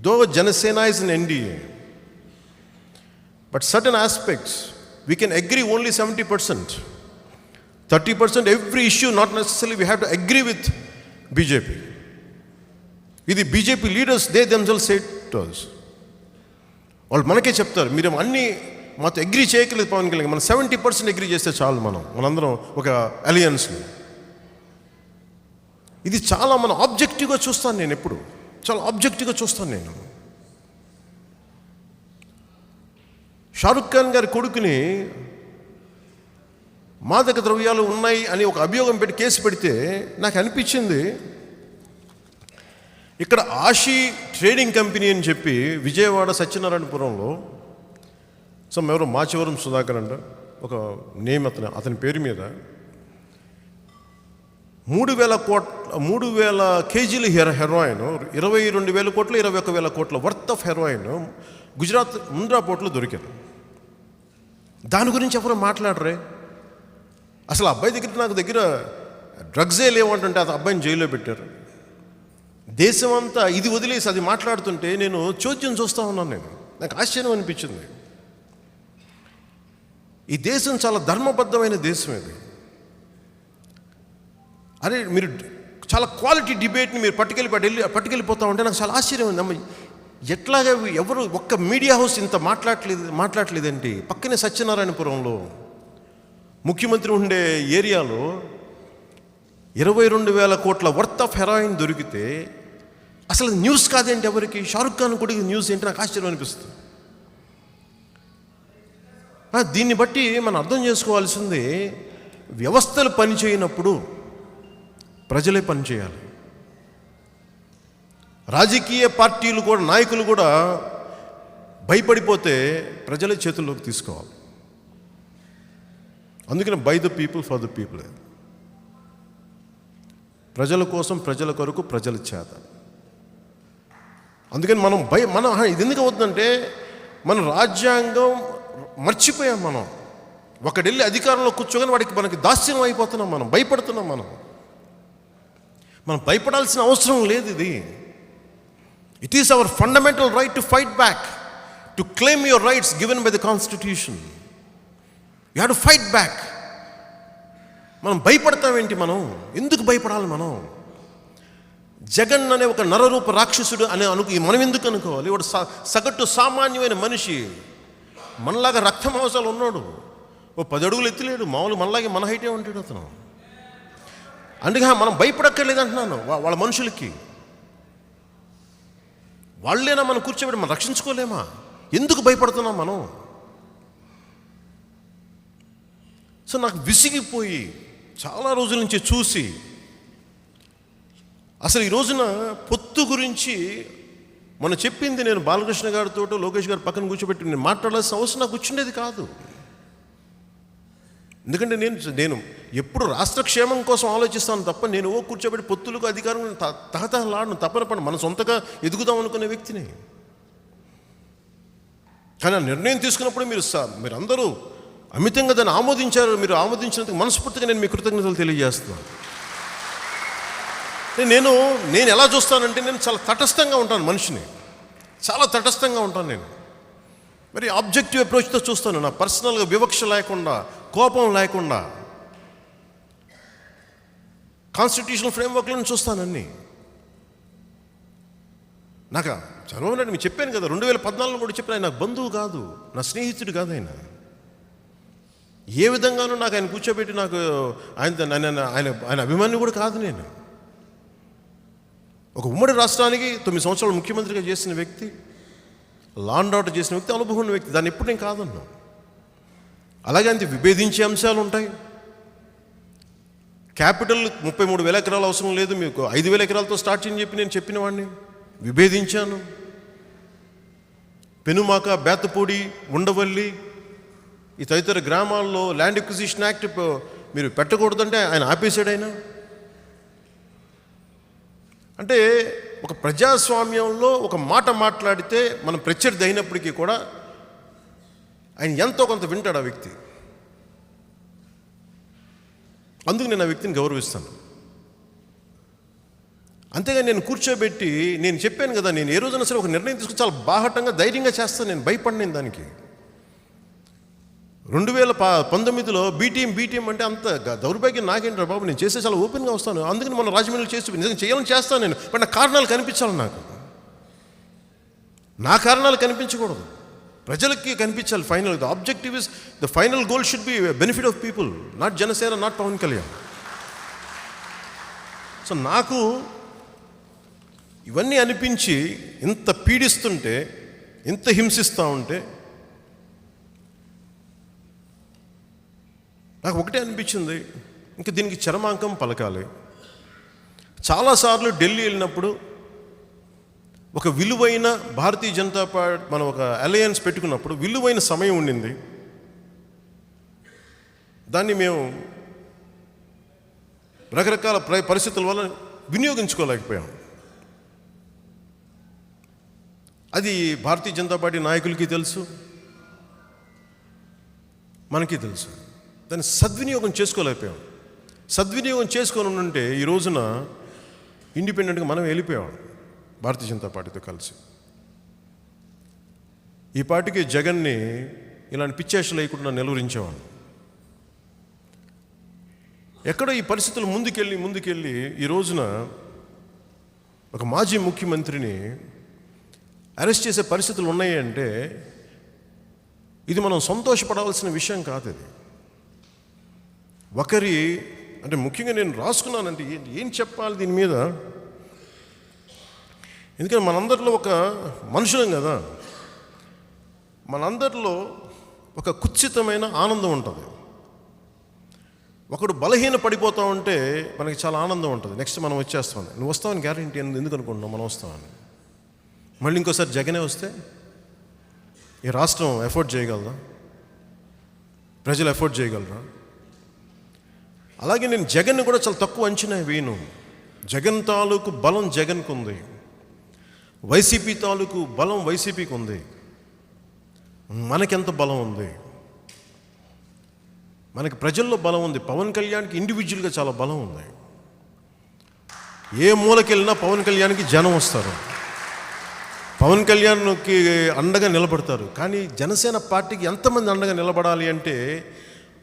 though Janasena is in NDA, but certain aspects we can agree only 70%. 30% every issue not necessary we have to agree with BJP. ఇది BJP leaders they themselves said to us. వాళ్ళు మనకే చెప్తారు, మీరు అన్నీ మాతో అగ్రీ చేయగలేదు పవన్ కళ్యాణ్, మనం 70% అగ్రీ చేస్తే చాలు, మనందరం ఒక అలయన్స్ని. ఇది చాలా మనం ఆబ్జెక్టివ్గా చూస్తాను. నేను ఎప్పుడు చాలా ఆబ్జెక్టివ్గా చూస్తాను. నేను షారుఖ్ ఖాన్ గారి కొడుకుని మాదక ద్రవ్యాలు ఉన్నాయి అని ఒక అభియోగం పెట్టి కేసు పెడితే నాకు అనిపించింది, ఇక్కడ ఆషి ట్రేడింగ్ కంపెనీ అని చెప్పి విజయవాడ సత్యనారాయణపురంలో ఎవరో మాచవరం సుధాకర్ అంట ఒక నేమ్ అతని పేరు మీద 3,000 కేజీలు హెరాయిన్, 22,000 కోట్లు 21,000 కోట్ల worth of heroin Gujarat Mundra పోర్ట్లో దొరికారు. దాని గురించి ఎవరు మాట్లాడరే. అసలు అబ్బాయి దగ్గర డ్రగ్సే లేవంటుంటే ఆ అబ్బాయిని జైల్లో పెట్టారు. దేశం అంతా ఇది వదిలేసి అది మాట్లాడుతుంటే నేను చోద్యం చూస్తూ ఉన్నాను. నాకు ఆశ్చర్యం అనిపించింది. ఈ దేశం చాలా ధర్మబద్ధమైన దేశం ఇది. అరే మీరు చాలా క్వాలిటీ డిబేట్ని మీరు పట్టుకెళ్ళిపోతా ఉంటే నాకు చాలా ఆశ్చర్యం ఉంది. అమ్మ ఎట్లాగా ఎవరు ఒక్క మీడియా హౌస్ ఇంత మాట్లాడలేదండి. పక్కనే సత్యనారాయణపురంలో ముఖ్యమంత్రి ఉండే ఏరియాలో 22,000 కోట్ల వర్త్ ఆఫ్ హెరాయిన్ దొరికితే అసలు న్యూస్ కాదేంటి ఎవరికి? షారుఖ్ ఖాన్ కూడా న్యూస్ ఏంటి? నాకు ఆశ్చర్యం అనిపిస్తుంది. దీన్ని బట్టి మనం అర్థం చేసుకోవాల్సింది, వ్యవస్థలు పనిచేయనప్పుడు ప్రజలే పనిచేయాలి. రాజకీయ పార్టీలు కూడా నాయకులు కూడా భయపడిపోతే ప్రజలే చేతుల్లోకి తీసుకోవాలి. అందుకని by the people for the people, ప్రజల కోసం ప్రజల కొరకు ప్రజల చేత. అందుకని మనం ఇది ఎందుకు అవుతుందంటే మన రాజ్యాంగం మర్చిపోయాం. ఒకడెళ్ళి అధికారంలో కూర్చోగానే మనకి దాస్యం అయిపోతున్నాం, మనం భయపడుతున్నాం. మనం భయపడాల్సిన అవసరం లేదు. ఇది it is our fundamental right to fight back, to claim your rights given by the constitution. You have to fight back. మనం భయపడతామేంటి? మనం ఎందుకు భయపడాలి? జగన్ అనే ఒక నరరూప రాక్షసుడు మనం ఎందుకు అనుకోవాలి? వాడు సగటు సామాన్యమైన మనిషి, మనలాగా రక్త మాంసాలు ఉన్నాడు. 10 అడుగులు ఎత్తిలేడు, మామూలు మనలాగే మన హైటే ఉంటాడు అతను. అందుకే మనం భయపడక్కర్లేదు అంటున్నాను. వాళ్ళ మనుషులకి వాళ్ళేనా మనం కూర్చోబెట్టి మనం రక్షించుకోలేమా? ఎందుకు భయపడుతున్నాం మనం? సో నాకు విసిగిపోయి చాలా రోజుల నుంచి చూసి అసలు ఈ రోజున పొత్తు గురించి మనం చెప్పింది, నేను బాలకృష్ణ గారితో లోకేష్ గారు పక్కన కూర్చోబెట్టి నేను మాట్లాడాల్సిన అవసరం నాకు వచ్చిండేది కాదు. ఎందుకంటే నేను ఎప్పుడు రాష్ట్ర క్షేమం కోసం ఆలోచిస్తాను తప్ప నేను కూర్చోబెట్టి పొత్తులకు అధికారం తహతహలాడను, తప్పన పడి మన సొంతగా ఎదుగుదాం అనుకునే వ్యక్తిని. కానీ ఆ నిర్ణయం తీసుకున్నప్పుడు మీరు అందరూ అమితంగా దాన్ని ఆమోదించారు. మీరు ఆమోదించినందుకు మనస్ఫూర్తిగా నేను మీ కృతజ్ఞతలు తెలియజేస్తున్నాను. నేను ఎలా చూస్తానంటే నేను చాలా తటస్థంగా ఉంటాను, మనిషిని చాలా తటస్థంగా ఉంటాను. నేను మరి ఆబ్జెక్టివ్ అప్రోచ్తో చూస్తాను. నా పర్సనల్గా వివక్ష లేకుండా, కోపం లేకుండా కాన్స్టిట్యూషనల్ ఫ్రేమ్వర్క్లను చూస్తానన్నీ. నాకు చంద్రబాబు నాయుడు మీకు చెప్పాను కదా, 2014 కూడా చెప్పాను, ఆయన నాకు బంధువు కాదు, నా స్నేహితుడు కాదు. ఆయన ఏ విధంగానూ నాకు ఆయన కూర్చోబెట్టి నాకు ఆయన అభిమాని కూడా కాదు. నేను ఒక ఉమ్మడి రాష్ట్రానికి 9 సంవత్సరాలు ముఖ్యమంత్రిగా చేసిన వ్యక్తి, లా అండ్ ఆర్డర్ చేసిన వ్యక్తి, అనుభవం ఉన్న వ్యక్తి. దాన్ని ఎప్పుడు నేను కాదన్నా. అలాగే అంతే విభేదించే అంశాలు ఉంటాయి. క్యాపిటల్ 33,000 ఎకరాలు అవసరం లేదు, మీకు 5,000 ఎకరాలతో స్టార్ట్ చేయని చెప్పి నేను చెప్పిన వాడిని విభేదించాను. పెనుమాక, బేతపూడి, ఉండవల్లి ఈ తదితర గ్రామాల్లో ల్యాండ్ ఎక్విజిషన్ యాక్ట్ మీరు పెట్టకూడదంటే ఆయన ఆపేశాడు. ఆయన అంటే ఒక ప్రజాస్వామ్యంలో ఒక మాట మాట్లాడితే మనం ప్రత్యర్థి అయినప్పటికీ కూడా ఆయన ఎంతో కొంత వింటాడు ఆ వ్యక్తి. అందుకు నేను ఆ వ్యక్తిని గౌరవిస్తాను. అంతేగాని నేను కూర్చోబెట్టి నేను చెప్పాను కదా, నేను ఏ రోజైనా సరే ఒక నిర్ణయం తీసుకుని చాలా బాహటంగా ధైర్యంగా చేస్తాను. నేను భయపడిన దానికి 2019లో బీటీఎం అంటే అంత దౌర్భాగ్యం నాకేంటి బాబు, నేను చేస్తే చాలా ఓపెన్గా వస్తాను. అందుకని మన రాజమండ్రిలో చేసి నిజంగా చేయాలని చేస్తాను నేను. బట్ నా కారణాలు కనిపించాలి. నా కారణాలు కనిపించకూడదు, ప్రజలకి కనిపించాలి. Final the objective is the final goal should be benefit of people, not Janasena, not Pawan Kalyan. So నాకు ఇవన్నీ అనిపించి ఇంత పీడిస్తుంటే, ఇంత హింసిస్తూ ఉంటే నాకు ఒకటే అనిపించింది, ఇంకా దీనికి చరమాంకం పలకాలి. చాలాసార్లు ఢిల్లీ వెళ్ళినప్పుడు ఒక విలువైన భారతీయ జనతా పార్టీ మనం ఒక అలయన్స్ పెట్టుకున్నప్పుడు విలువైన సమయం ఉండింది. దాన్ని మేము రకరకాల పరిస్థితుల వల్ల వినియోగించుకోలేకపోయాం. అది భారతీయ జనతా పార్టీ నాయకులకి తెలుసు, మనకి తెలుసు. దాన్ని సద్వినియోగం చేసుకోలేకపోయాం. సద్వినియోగం చేసుకొని ఉంటే ఈ రోజున ఇండిపెండెంట్గా మనం వెళ్ళిపోయాం భారతీయ జనతా పార్టీతో కలిసి. ఈ పార్టీకి జగన్ని ఇలాంటి పిచ్చేషలు లేకుండా నిలువరించేవాడు. ఎక్కడో ఈ పరిస్థితులు ముందుకెళ్ళి ఈ రోజున ఒక మాజీ ముఖ్యమంత్రిని అరెస్ట్ చేసే పరిస్థితులు ఉన్నాయి అంటే ఇది మనం సంతోషపడవలసిన విషయం కాదు. ఇది ఒకరి అంటే ముఖ్యంగా నేను రాసుకున్నానంటే ఏం చెప్పాలి దీని మీద. ఎందుకంటే మనందరిలో ఒక మనుషులం కదా, మనందరిలో ఒక కుత్సితమైన ఆనందం ఉంటుంది. ఒకడు బలహీన పడిపోతా ఉంటే మనకి చాలా ఆనందం ఉంటుంది. నెక్స్ట్ మనం వచ్చేస్తామని, నువ్వు వస్తావని గ్యారంటీ ఎందుకు అనుకుంటున్నావు, మనం వస్తామని. మళ్ళీ ఇంకోసారి జగనే వస్తే ఈ రాష్ట్రం ఎఫోర్డ్ చేయగలరా, ప్రజలు ఎఫోర్డ్ చేయగలరా? అలాగే నేను జగన్ని కూడా చాలా తక్కువ అంచనా వేయను. జగన్ తాలూకు బలం జగన్కు ఉంది, వైసీపీ తాలూకు బలం వైసీపీకి ఉంది. మనకెంత బలం ఉంది? మనకి ప్రజల్లో బలం ఉంది. పవన్ కళ్యాణ్కి ఇండివిజువల్గా చాలా బలం ఉంది. ఏ మూలకెళ్ళినా పవన్ కళ్యాణ్కి జనం వస్తారు, పవన్ కళ్యాణ్కి అండగా నిలబడతారు. కానీ జనసేన పార్టీకి ఎంతమంది అండగా నిలబడాలి అంటే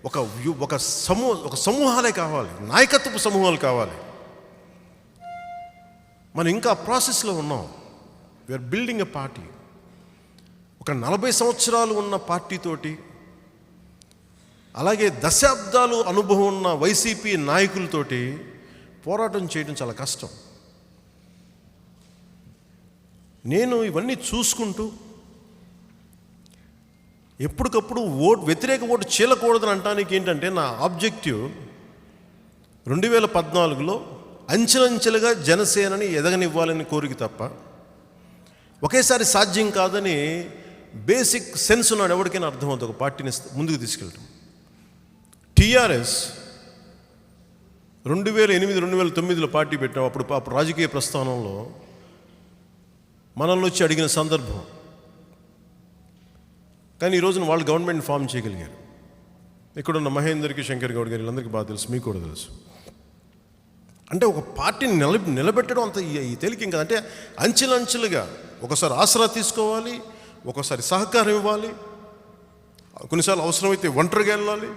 ఒక సమూహాలే కావాలి, నాయకత్వపు సమూహాలు కావాలి. మనం ఇంకా ప్రాసెస్లో ఉన్నాం. We're building a party. ఒక 40 సంవత్సరాలు ఉన్న పార్టీతోటి, అలాగే దశాబ్దాలు అనుభవం ఉన్న వైసీపీ నాయకులతోటి పోరాటం చేయడం చాలా కష్టం. నేను ఇవన్నీ చూసుకుంటూ ఎప్పటికప్పుడు వ్యతిరేక ఓటు చీలకూడదని అనడానికి ఏంటంటే నా ఆబ్జెక్టివ్ 2014లో అంచెలంచెలుగా జనసేనని ఎదగనివ్వాలని కోరిక తప్ప ఒకేసారి సాధ్యం కాదని బేసిక్ సెన్స్ ఉన్నాడు ఎవరికైనా అర్థమవుతుంది ఒక పార్టీని ముందుకు తీసుకెళ్ళటం. టీఆర్ఎస్ 2008-2009లో పార్టీ పెట్టాం. అప్పుడు రాజకీయ ప్రస్థానంలో మనల్ని వచ్చి అడిగిన సందర్భం. కానీ ఈ రోజున వాళ్ళు గవర్నమెంట్ ఫామ్ చేయగలిగారు. ఇక్కడున్న మహేందర్కి, శంకర్ గౌడ్ గారు వీళ్ళందరికీ బాగా తెలుసు, మీకు కూడా తెలుసు. అంటే ఒక పార్టీని నిలబెట్టడం అంత ఈ తేలిక ఇంకా. అంటే అంచెలంచెలుగా ఒకసారి ఆసరా తీసుకోవాలి, ఒకసారి సహకారం ఇవ్వాలి, కొన్నిసార్లు అవసరమైతే ఒంటరిగా వెళ్ళాలి.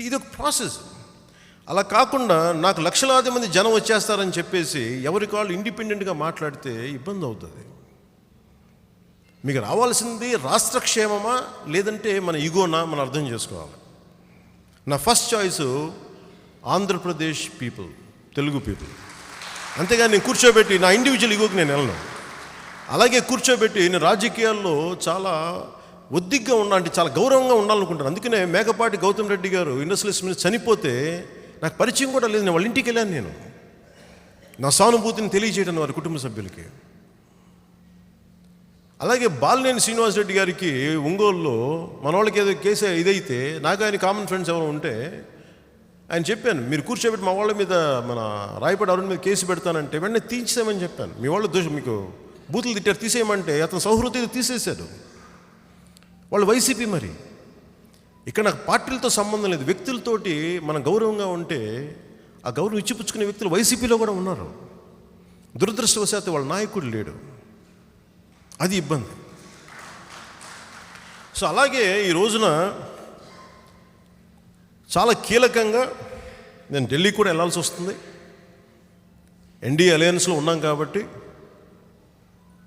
ఇది ఒక ప్రాసెస్. అలా కాకుండా నాకు లక్షలాది మంది జనం వచ్చేస్తారని చెప్పేసి ఎవరి కాళ్ళు ఇండిపెండెంట్గా మాట్లాడితే ఇబ్బంది అవుతుంది. మీకు రావాల్సింది రాష్ట్ర క్షేమమా లేదంటే మన ఈగోనా మనం అర్థం చేసుకోవాలి. నా first choice Andhra Pradesh people, Telugu people. అంతేగాని నేను కూర్చోబెట్టి నా ఇండివిజువల్ ఈగోకి నేను వెళ్ళను. అలాగే కూర్చోబెట్టి నేను రాజకీయాల్లో చాలా ఒద్దిగ్గా అంటే చాలా గౌరవంగా ఉండాలనుకుంటాను. అందుకనే మేకపాటి గౌతమ్ రెడ్డి గారు ఇండస్ట్రియలిస్ట్ మీద చనిపోతే నాకు పరిచయం కూడా లేదు. నేను వాళ్ళ ఇంటికి వెళ్ళాను. నేను నా సానుభూతిని తెలియజేయడం వారి కుటుంబ సభ్యులకి. అలాగే బాలినేని శ్రీనివాసరెడ్డి గారికి ఒంగోలులో మన వాళ్ళకి ఏదో కేసు ఇదైతే నాకు ఆయన కామన్ ఫ్రెండ్స్ ఎవరో ఉంటే ఆయన చెప్పాను, మీరు కూర్చోబెట్టి మా వాళ్ళ మీద మన రాయపాటి అరుణ్ మీద కేసు పెడతానంటే వెంటనే తీసేయమని చెప్పాను. మీ వాళ్ళు మీకు బూతులు తిట్టారు తీసేయమంటే అతను సౌహృదయం తీసేశాడు. వాళ్ళు వైసీపీ. మరి ఇక్కడ నాకు పార్టీలతో సంబంధం లేదు, వ్యక్తులతోటి మనం గౌరవంగా ఉంటే ఆ గౌరవం ఇచ్చిపుచ్చుకునే వ్యక్తులు వైసీపీలో కూడా ఉన్నారు. దురదృష్టవశాత్తు వాళ్ళ నాయకుడు లేడు, అది ఇబ్బంది. సో అలాగే ఈ రోజున చాలా కీలకంగా నేను ఢిల్లీ కూడా వెళ్ళాల్సి వస్తుంది. ఎన్డీఏ అలయన్స్లో ఉన్నాం కాబట్టి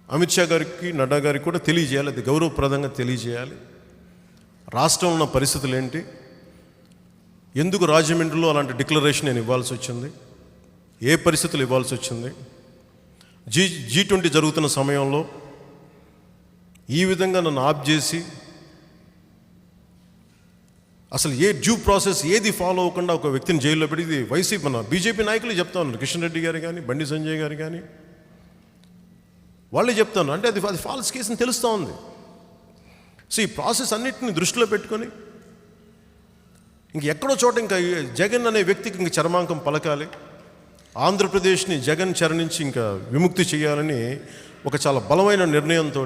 అమిత్ షా గారికి నడ్డా గారికి కూడా తెలియజేయాలి, అది గౌరవప్రదంగా తెలియజేయాలి. రాష్ట్రంలో ఉన్న పరిస్థితులు ఏంటి, ఎందుకు రాజమండ్రిలో అలాంటి డిక్లరేషన్ నేను ఇవ్వాల్సి వచ్చింది, ఏ పరిస్థితులు ఇవ్వాల్సి వచ్చింది, G20 జరుగుతున్న సమయంలో ఈ విధంగా నన్ను ఆప్ చేసి అసలు ఏ డ్యూ ప్రాసెస్ ఏది ఫాలో అవ్వకుండా ఒక వ్యక్తిని జైల్లో పెట్టి, ఇది వైసీపీ మన బీజేపీ నాయకులు చెప్తా ఉన్నారు, కిషన్ రెడ్డి గారు కానీ బండి సంజయ్ గారు కానీ వాళ్ళే చెప్తాను. అంటే అది ఫాల్స్ కేసు అని తెలుస్తూ ఉంది. సో ఈ ప్రాసెస్ అన్నిటిని దృష్టిలో పెట్టుకొని ఇంకెక్కడో చోట ఇంకా జగన్ అనే వ్యక్తికి ఇంక చరమాంకం పలకాలి, ఆంధ్రప్రదేశ్ని జగన్ చెర నుంచి ఇంకా విముక్తి చేయాలని ఒక చాలా బలమైన నిర్ణయంతో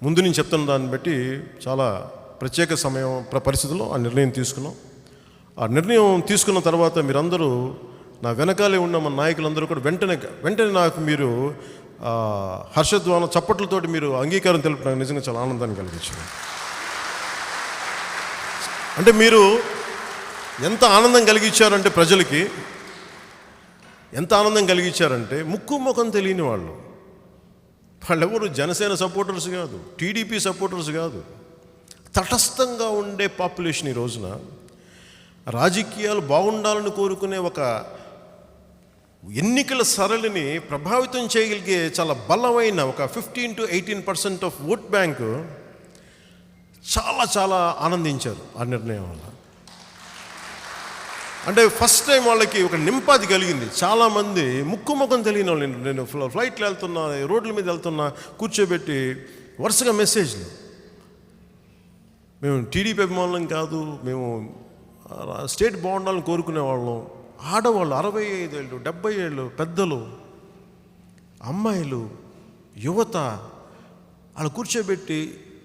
ముందు నుంచి చెప్తున్న దాన్ని బట్టి చాలా ప్రత్యేక సమయం పరిస్థితుల్లో ఆ నిర్ణయం తీసుకున్నాం. ఆ నిర్ణయం తీసుకున్న తర్వాత మీరందరూ నా వెనకాలే ఉన్న మన నాయకులందరూ కూడా వెంటనే నాకు మీరు హర్షధ్వాన చప్పట్లతోటి మీరు అంగీకారం తెలుపడానికి నిజంగా చాలా ఆనందాన్ని కలిగించింది. అంటే మీరు ఎంత ఆనందం కలిగించారంటే ప్రజలకి ఎంత ఆనందం కలిగించారంటే ముక్కు ముఖం తెలియని వాళ్ళెవరు జనసేన సపోర్టర్స్ కాదు, టీడీపీ సపోర్టర్స్ కాదు, తటస్థంగా ఉండే పాపులేషన్ ఈ రోజున రాజకీయాలు బాగుండాలని కోరుకునే ఒక ఎన్నికల సరళిని ప్రభావితం చేయగలిగే చాలా బలమైన ఒక 15 to 18% ఆఫ్ ఓట్ బ్యాంకు చాలా చాలా ఆనందించారు ఆ నిర్ణయం వల్ల. అంటే ఫస్ట్ టైం వాళ్ళకి ఒక నింపాది కలిగింది. చాలామంది ముక్కు ముఖం తెలియని వాళ్ళు, నేను ఫ్లైట్లో వెళ్తున్నా, రోడ్ల మీద వెళ్తున్నా, కూర్చోబెట్టి వరుసగా మెసేజ్లు, మేము టీడీపీ అభిమానులం కాదు, మేము స్టేట్ బాగుండాలని కోరుకునే వాళ్ళం, ఆడవాళ్ళు 65 ఏళ్ళు 70 ఏళ్ళు పెద్దలు, అమ్మాయిలు, యువత, వాళ్ళు కూర్చోబెట్టి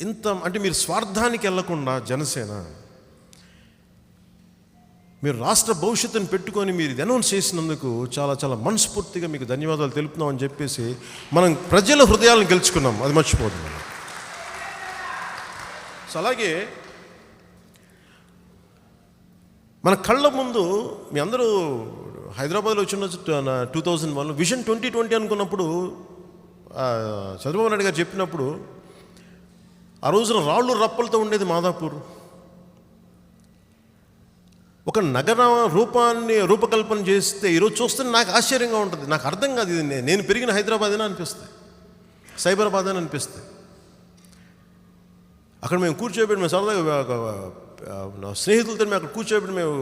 ఇంత అంటే మీరు స్వార్థానికి వెళ్లకుండా జనసేన మీరు రాష్ట్ర భవిష్యత్తును పెట్టుకొని మీరు ఇది అనౌన్స్ చేసినందుకు చాలా చాలా మనస్ఫూర్తిగా మీకు ధన్యవాదాలు తెలుపుతున్నాం అని చెప్పేసి మనం ప్రజల హృదయాలను గెలుచుకున్నాం, అది మర్చిపోదు మనం. సో అలాగే మన కళ్ళ ముందు మీ అందరూ హైదరాబాద్లో వచ్చిన 2001 విజన్ 2020 అనుకున్నప్పుడు చంద్రబాబు నాయుడు గారు చెప్పినప్పుడు ఆ రోజున రాళ్ళు రప్పలతో ఉండేది మాదాపూర్. ఒక నగర రూపకల్పన చేస్తే ఈరోజు చూస్తే నాకు ఆశ్చర్యంగా ఉంటుంది, నాకు అర్థం కాదు, ఇది నేను పెరిగిన హైదరాబాద్ అని అనిపిస్తుంది, సైబరాబాద్ అని అనిపిస్తుంది. అక్కడ మేము కూర్చోబెట్టి మేము సరదాగా నా స్నేహితులతో మేము అక్కడ కూర్చోబెట్టి మేము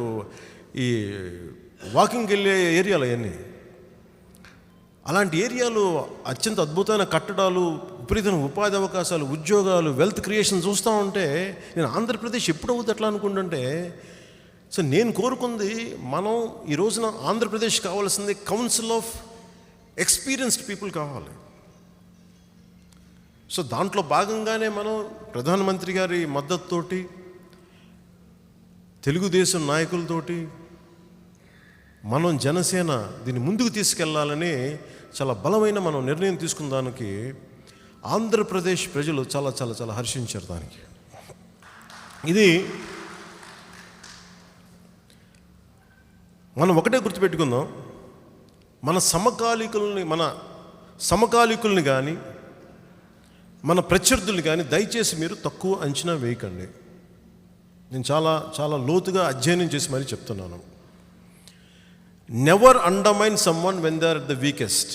ఈ వాకింగ్కి వెళ్ళే ఏరియాలు అవన్నీ, అలాంటి ఏరియాలు అత్యంత అద్భుతమైన కట్టడాలు, విపరీతమైన ఉపాధి అవకాశాలు, ఉద్యోగాలు, వెల్త్ క్రియేషన్ చూస్తూ ఉంటే నేను ఆంధ్రప్రదేశ్ ఎప్పుడు అవుతుంది అట్లా అనుకుంటుంటే, సో నేను కోరుకుంది మనం ఈ రోజున ఆంధ్రప్రదేశ్ కావాల్సింది కౌన్సిల్ ఆఫ్ ఎక్స్పీరియన్స్డ్ పీపుల్ కావాలి. సో దాంట్లో భాగంగానే మనం ప్రధానమంత్రి గారి మద్దతుతోటి, తెలుగుదేశం నాయకులతోటి మనం జనసేన దీన్ని ముందుకు తీసుకెళ్లాలని చాలా బలమైన మనం నిర్ణయం తీసుకున్న దానికి ఆంధ్రప్రదేశ్ ప్రజలు చాలా చాలా చాలా హర్షించారు. దానికి ఇది మనం ఒకటే గుర్తుపెట్టుకుందాం, మన సమకాలికుల్ని కానీ మన ప్రత్యర్థుల్ని కానీ దయచేసి మీరు తక్కువ అంచనా వేయకండి. నేను చాలా చాలా లోతుగా అధ్యయనం చేసి మరీ చెప్తున్నాను. Never undermine someone when they are at the weakest.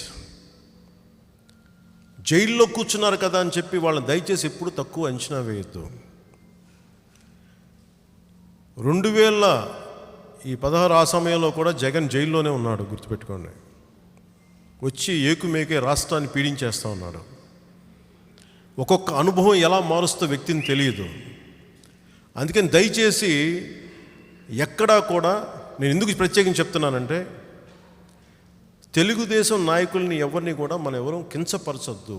జైల్లో కూర్చున్నారు కదా అని చెప్పి వాళ్ళని దయచేసి ఎప్పుడు తక్కువ అంచనా వేయద్దు. 2016 ఆ సమయంలో కూడా జగన్ జైల్లోనే ఉన్నాడు, గుర్తుపెట్టుకోండి. వచ్చి ఏకుమేకే రాష్ట్రాన్ని పీడించేస్తూ ఉన్నాడు. ఒక్కొక్క అనుభవం ఎలా మారుస్తో వ్యక్తిని తెలియదు. అందుకని దయచేసి ఎక్కడా కూడా, నేను ఎందుకు ప్రత్యేకించి చెప్తున్నానంటే, తెలుగుదేశం నాయకుల్ని ఎవరిని కూడా మనం ఎవరూ కించపరచొద్దు.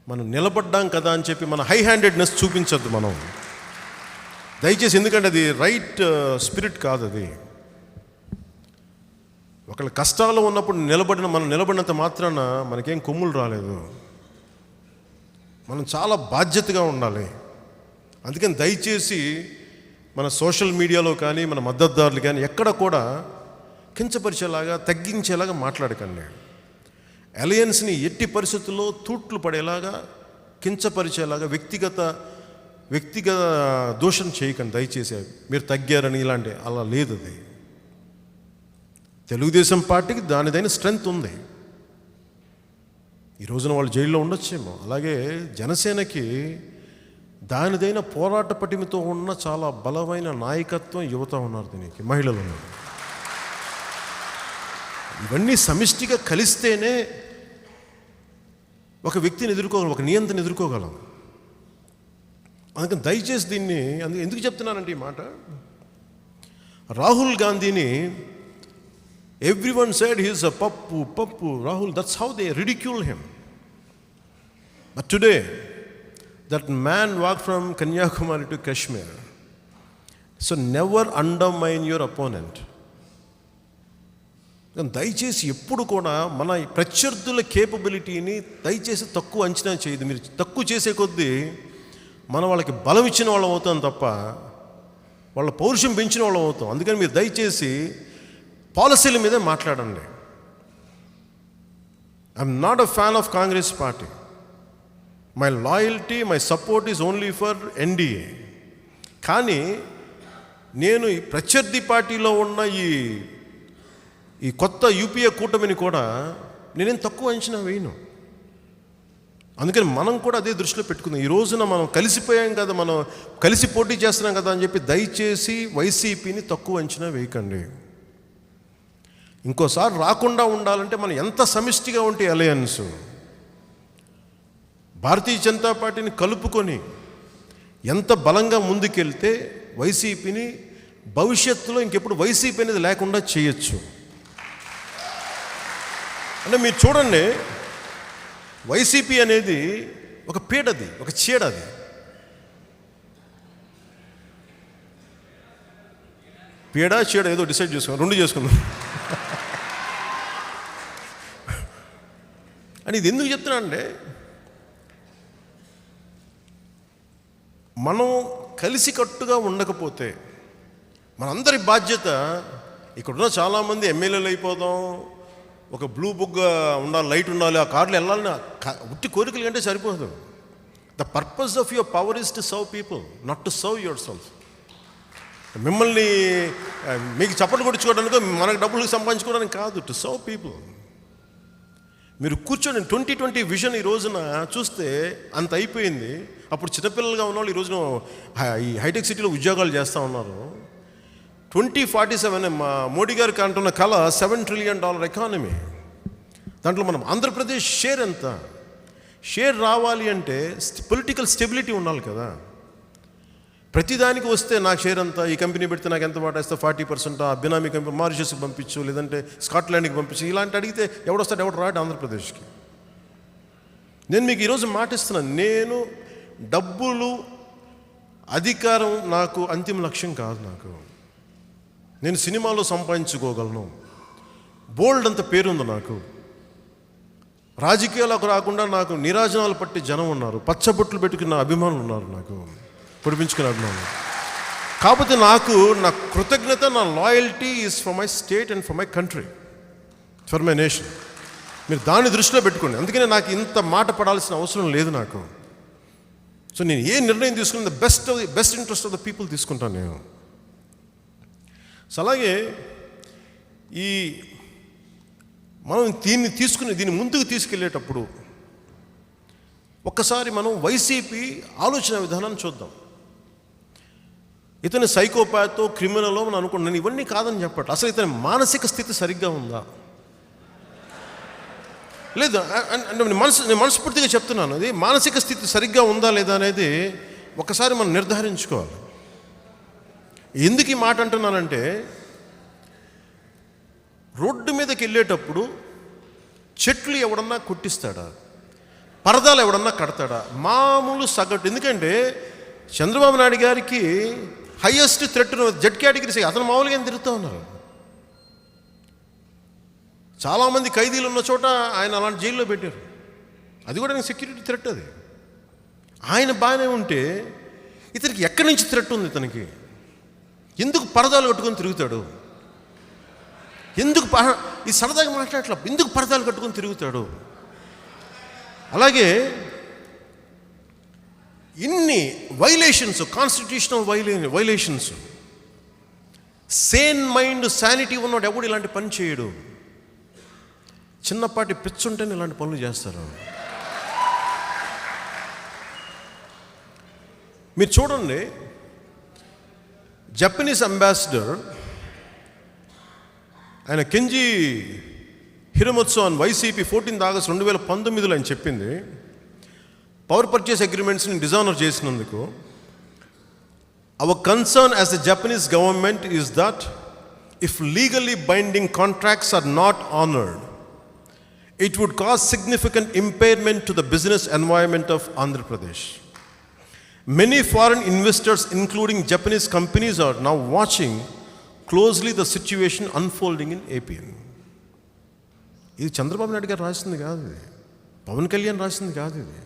మనం నిలబడ్డాం కదా అని చెప్పి మన హై హ్యాండెడ్నెస్ చూపించొద్దు మనం, దయచేసి. ఎందుకంటే అది రైట్ స్పిరిట్ కాదు. అది ఒకళ్ళ కష్టాల్లో ఉన్నప్పుడు మనం నిలబడినంత మాత్రాన మనకేం కొమ్ములు రాలేదు. మనం చాలా బాధ్యతగా ఉండాలి. అందుకని దయచేసి మన సోషల్ మీడియాలో కానీ మన మద్దతుదారులు కానీ ఎక్కడ కూడా కించపరిచేలాగా, తగ్గించేలాగా మాట్లాడకండి. అలయన్స్ని ఎట్టి పరిస్థితుల్లో తూట్లు పడేలాగా, కించపరిచేలాగా వ్యక్తిగత దోషం చేయకండి దయచేసి. మీరు తగ్గారని ఇలాంటి అలా లేదు. అది తెలుగుదేశం పార్టీకి దానిదైన స్ట్రెంగ్త్ ఉంది. ఈ రోజున వాళ్ళు జైల్లో ఉండొచ్చేమో. అలాగే జనసేనకి దానిదైన పోరాట పటిమతో ఉన్న చాలా బలమైన నాయకత్వం, యువత ఉన్నారు, దీనికి మహిళలు ఉన్నారు. ఇవన్నీ సమిష్టిగా కలిస్తేనే ఒక వ్యక్తిని ఎదుర్కోగలం, ఒక నియంత్రణ ఎదుర్కోగలం. అందుకని దయచేసి దీన్ని ఎందుకు చెప్తున్నానంటే ఈ మాట, రాహుల్ గాంధీని everyone said he is a pappu Rahul, that's how they ridicule him. But today that man walked from Kanyakumari to Kashmir. So never undermine your opponent. దయచేసి ఎప్పుడు కూడా మన ప్రత్యర్థుల కేపబిలిటీని దయచేసి తక్కువ అంచనా చేయదు. మీరు తక్కువ చేసే కొద్దీ మనం వాళ్ళకి బలం ఇచ్చిన వాళ్ళం అవుతాం తప్ప వాళ్ళ పౌరుషం పెంచిన వాళ్ళం అవుతాం. అందుకని మీరు దయచేసి పాలసీల మీదే మాట్లాడండి. I'm not a fan of Congress party. My loyalty, my support is only for NDA. కానీ నేను ఈ ప్రత్యర్థి పార్టీలో ఉన్న ఈ కొత్త యూపీఏ కూటమిని కూడా నేనేం తక్కువ అంచనా వేయను. అందుకని మనం కూడా అదే దృష్టిలో పెట్టుకుందాం. ఈ రోజున మనం కలిసిపోయాం కదా, మనం కలిసి పోటీ చేస్తున్నాం కదా అని చెప్పి దయచేసి వైసీపీని తక్కువ అంచనా వేయకండి. ఇంకోసారి రాకుండా ఉండాలంటే మనం ఎంత సమిష్టిగా ఉంటే అలయన్స్, భారతీయ జనతా పార్టీని కలుపుకొని ఎంత బలంగా ముందుకెళ్తే వైసీపీని భవిష్యత్తులో ఇంకెప్పుడు వైసీపీ అనేది లేకుండా చేయొచ్చు. అంటే మీరు చూడండి, వైసీపీ అనేది ఒక పీడది, ఒక చీడది. పీడ చీడ ఏదో డిసైడ్ చేసుకున్నాం, రెండు చేసుకుందాం. అని ఇది ఎందుకు చెప్తున్నా అంటే, మనం కలిసికట్టుగా ఉండకపోతే మనందరి బాధ్యత, ఇక్కడున్న చాలామంది ఎమ్మెల్యేలు అయిపోదాం, ఒక బ్లూ బుక్ ఉండాలి, లైట్ ఉండాలి, ఆ కార్లు వెళ్ళాలని ఉట్టి కోరికలు కంటే సరిపోదు. The purpose of your power is to serve people, not to serve your self. మిమ్మల్ని మీకు చప్పట్లు కొట్టించుకోవడానికి, మనకు డబ్బులు సంపాదించుకోవడానికి కాదు, టు సర్వ్ పీపుల్. మీరు కూర్చొని 2020 విజన్ ఈ రోజున చూస్తే అంత అయిపోయింది. అప్పుడు చిన్నపిల్లలుగా ఉన్నవాళ్ళు ఈ రోజున ఈ హైటెక్ సిటీలో ఉద్యోగాలు చేస్తూ ఉన్నారు. 2047 మోడీ గారికి అంటున్న కళ $7 trillion ఎకానమీ. దాంట్లో మనం ఆంధ్రప్రదేశ్ షేర్ ఎంత? షేర్ రావాలి అంటే పొలిటికల్ స్టెబిలిటీ ఉండాలి కదా. ప్రతిదానికి వస్తే నాకు షేర్ అంతా, ఈ కంపెనీ పెడితే నాకు ఎంత వాటేస్తే 40%, బినామీ కంపెనీ మారిషస్కి పంపించు, లేదంటే స్కాట్లాండ్కి పంపించు, ఇలాంటి అడిగితే ఎవడొస్తాడు, ఎవడు రాడు ఆంధ్రప్రదేశ్కి. నేను మీకు ఈరోజు మాటిస్తున్నాను, నేను డబ్బులు, అధికారం నాకు అంతిమ లక్ష్యం కాదు. నేను సినిమాలో సంపాదించుకోగలను, బోల్డ్ అంత పేరుంది నాకు. రాజకీయాలకు రాకుండా నాకు నీరాజనాలు పట్టి జనం ఉన్నారు, పచ్చబొట్లు పెట్టుకున్న అభిమానులు ఉన్నారు, నాకు పొడిపించుకునే అభిమానులు. కాకపోతే నా కృతజ్ఞత, నా loyalty is for my state and for my country, for my nation. మీరు దాన్ని దృష్టిలో పెట్టుకోండి. అందుకనే నాకు ఇంత మాట పడాల్సిన అవసరం లేదు నాకు. సో నేను ఏ నిర్ణయం తీసుకున్న best interest of the people తీసుకుంటాను నేను. సో అలాగే మనం దీన్ని ముందుకు తీసుకెళ్ళేటప్పుడు ఒక్కసారి మనం వైసీపీ ఆలోచన విధానాన్ని చూద్దాం. ఇతని సైకోపాతో క్రిమినల్లో మనం అనుకుంటున్నాను, ఇవన్నీ కాదని చెప్పట్టు. అసలు ఇతని మానసిక స్థితి సరిగ్గా ఉందా లేదా నేను మనస్ఫూర్తిగా చెప్తున్నాను. అది మానసిక స్థితి సరిగ్గా ఉందా లేదా అనేది ఒకసారి మనం నిర్ధారించుకోవాలి. ఎందుకు ఈ మాట అంటున్నానంటే, రోడ్డు మీదకి వెళ్ళేటప్పుడు చెట్లు ఎవడన్నా కొట్టిస్తాడా, పరదాలు ఎవడన్నా కడతాడా, మామూలు సగటు. ఎందుకంటే చంద్రబాబు నాయుడు గారికి హైయెస్ట్ థ్రెట్ జెడ్ కేటగిరీస్, అతను మామూలుగా తిరుగుతూ ఉన్నారు. చాలామంది ఖైదీలు ఉన్న చోట ఆయన అలాంటి జైల్లో పెట్టారు. అది కూడా నాకు సెక్యూరిటీ థ్రెట్. అది ఆయన బాగానే ఉంటే ఇతనికి ఎక్కడి నుంచి థ్రెట్ ఉంది? ఇతనికి ఎందుకు పరదాలు కట్టుకొని తిరుగుతాడు? ఎందుకు ఈ సరదాగా మాట్లాడట్లా, ఎందుకు పరదాలు కట్టుకొని తిరుగుతాడు? అలాగే ఇన్ని violations, constitutional violations. Sen mind, sanity ఉన్నవాడు ఎవడు ఇలాంటి పని చేయడు. చిన్నపాటి పిచ్చుంటేనే ఇలాంటి పనులు చేస్తారు. మీరు చూడండి, జపనీస్ అంబాసిడర్ ఆయన Kenji Hiromatsu on YCP 14 August 2019 ఆయన చెప్పింది, పవర్ పర్చేస్ అగ్రిమెంట్స్ని డిజానర్ చేసినందుకు, our concern as the Japanese government is that if legally binding contracts are not honoured, it would cause significant impairment to the business environment of Andhra Pradesh. Many foreign investors, including Japanese companies, are now watching closely the situation unfolding in AP. ఇది చంద్రబాబు నాయుడు గారు రాసింది కాదు, ఇది పవన్ కళ్యాణ్ రాసింది కాదు, ఇది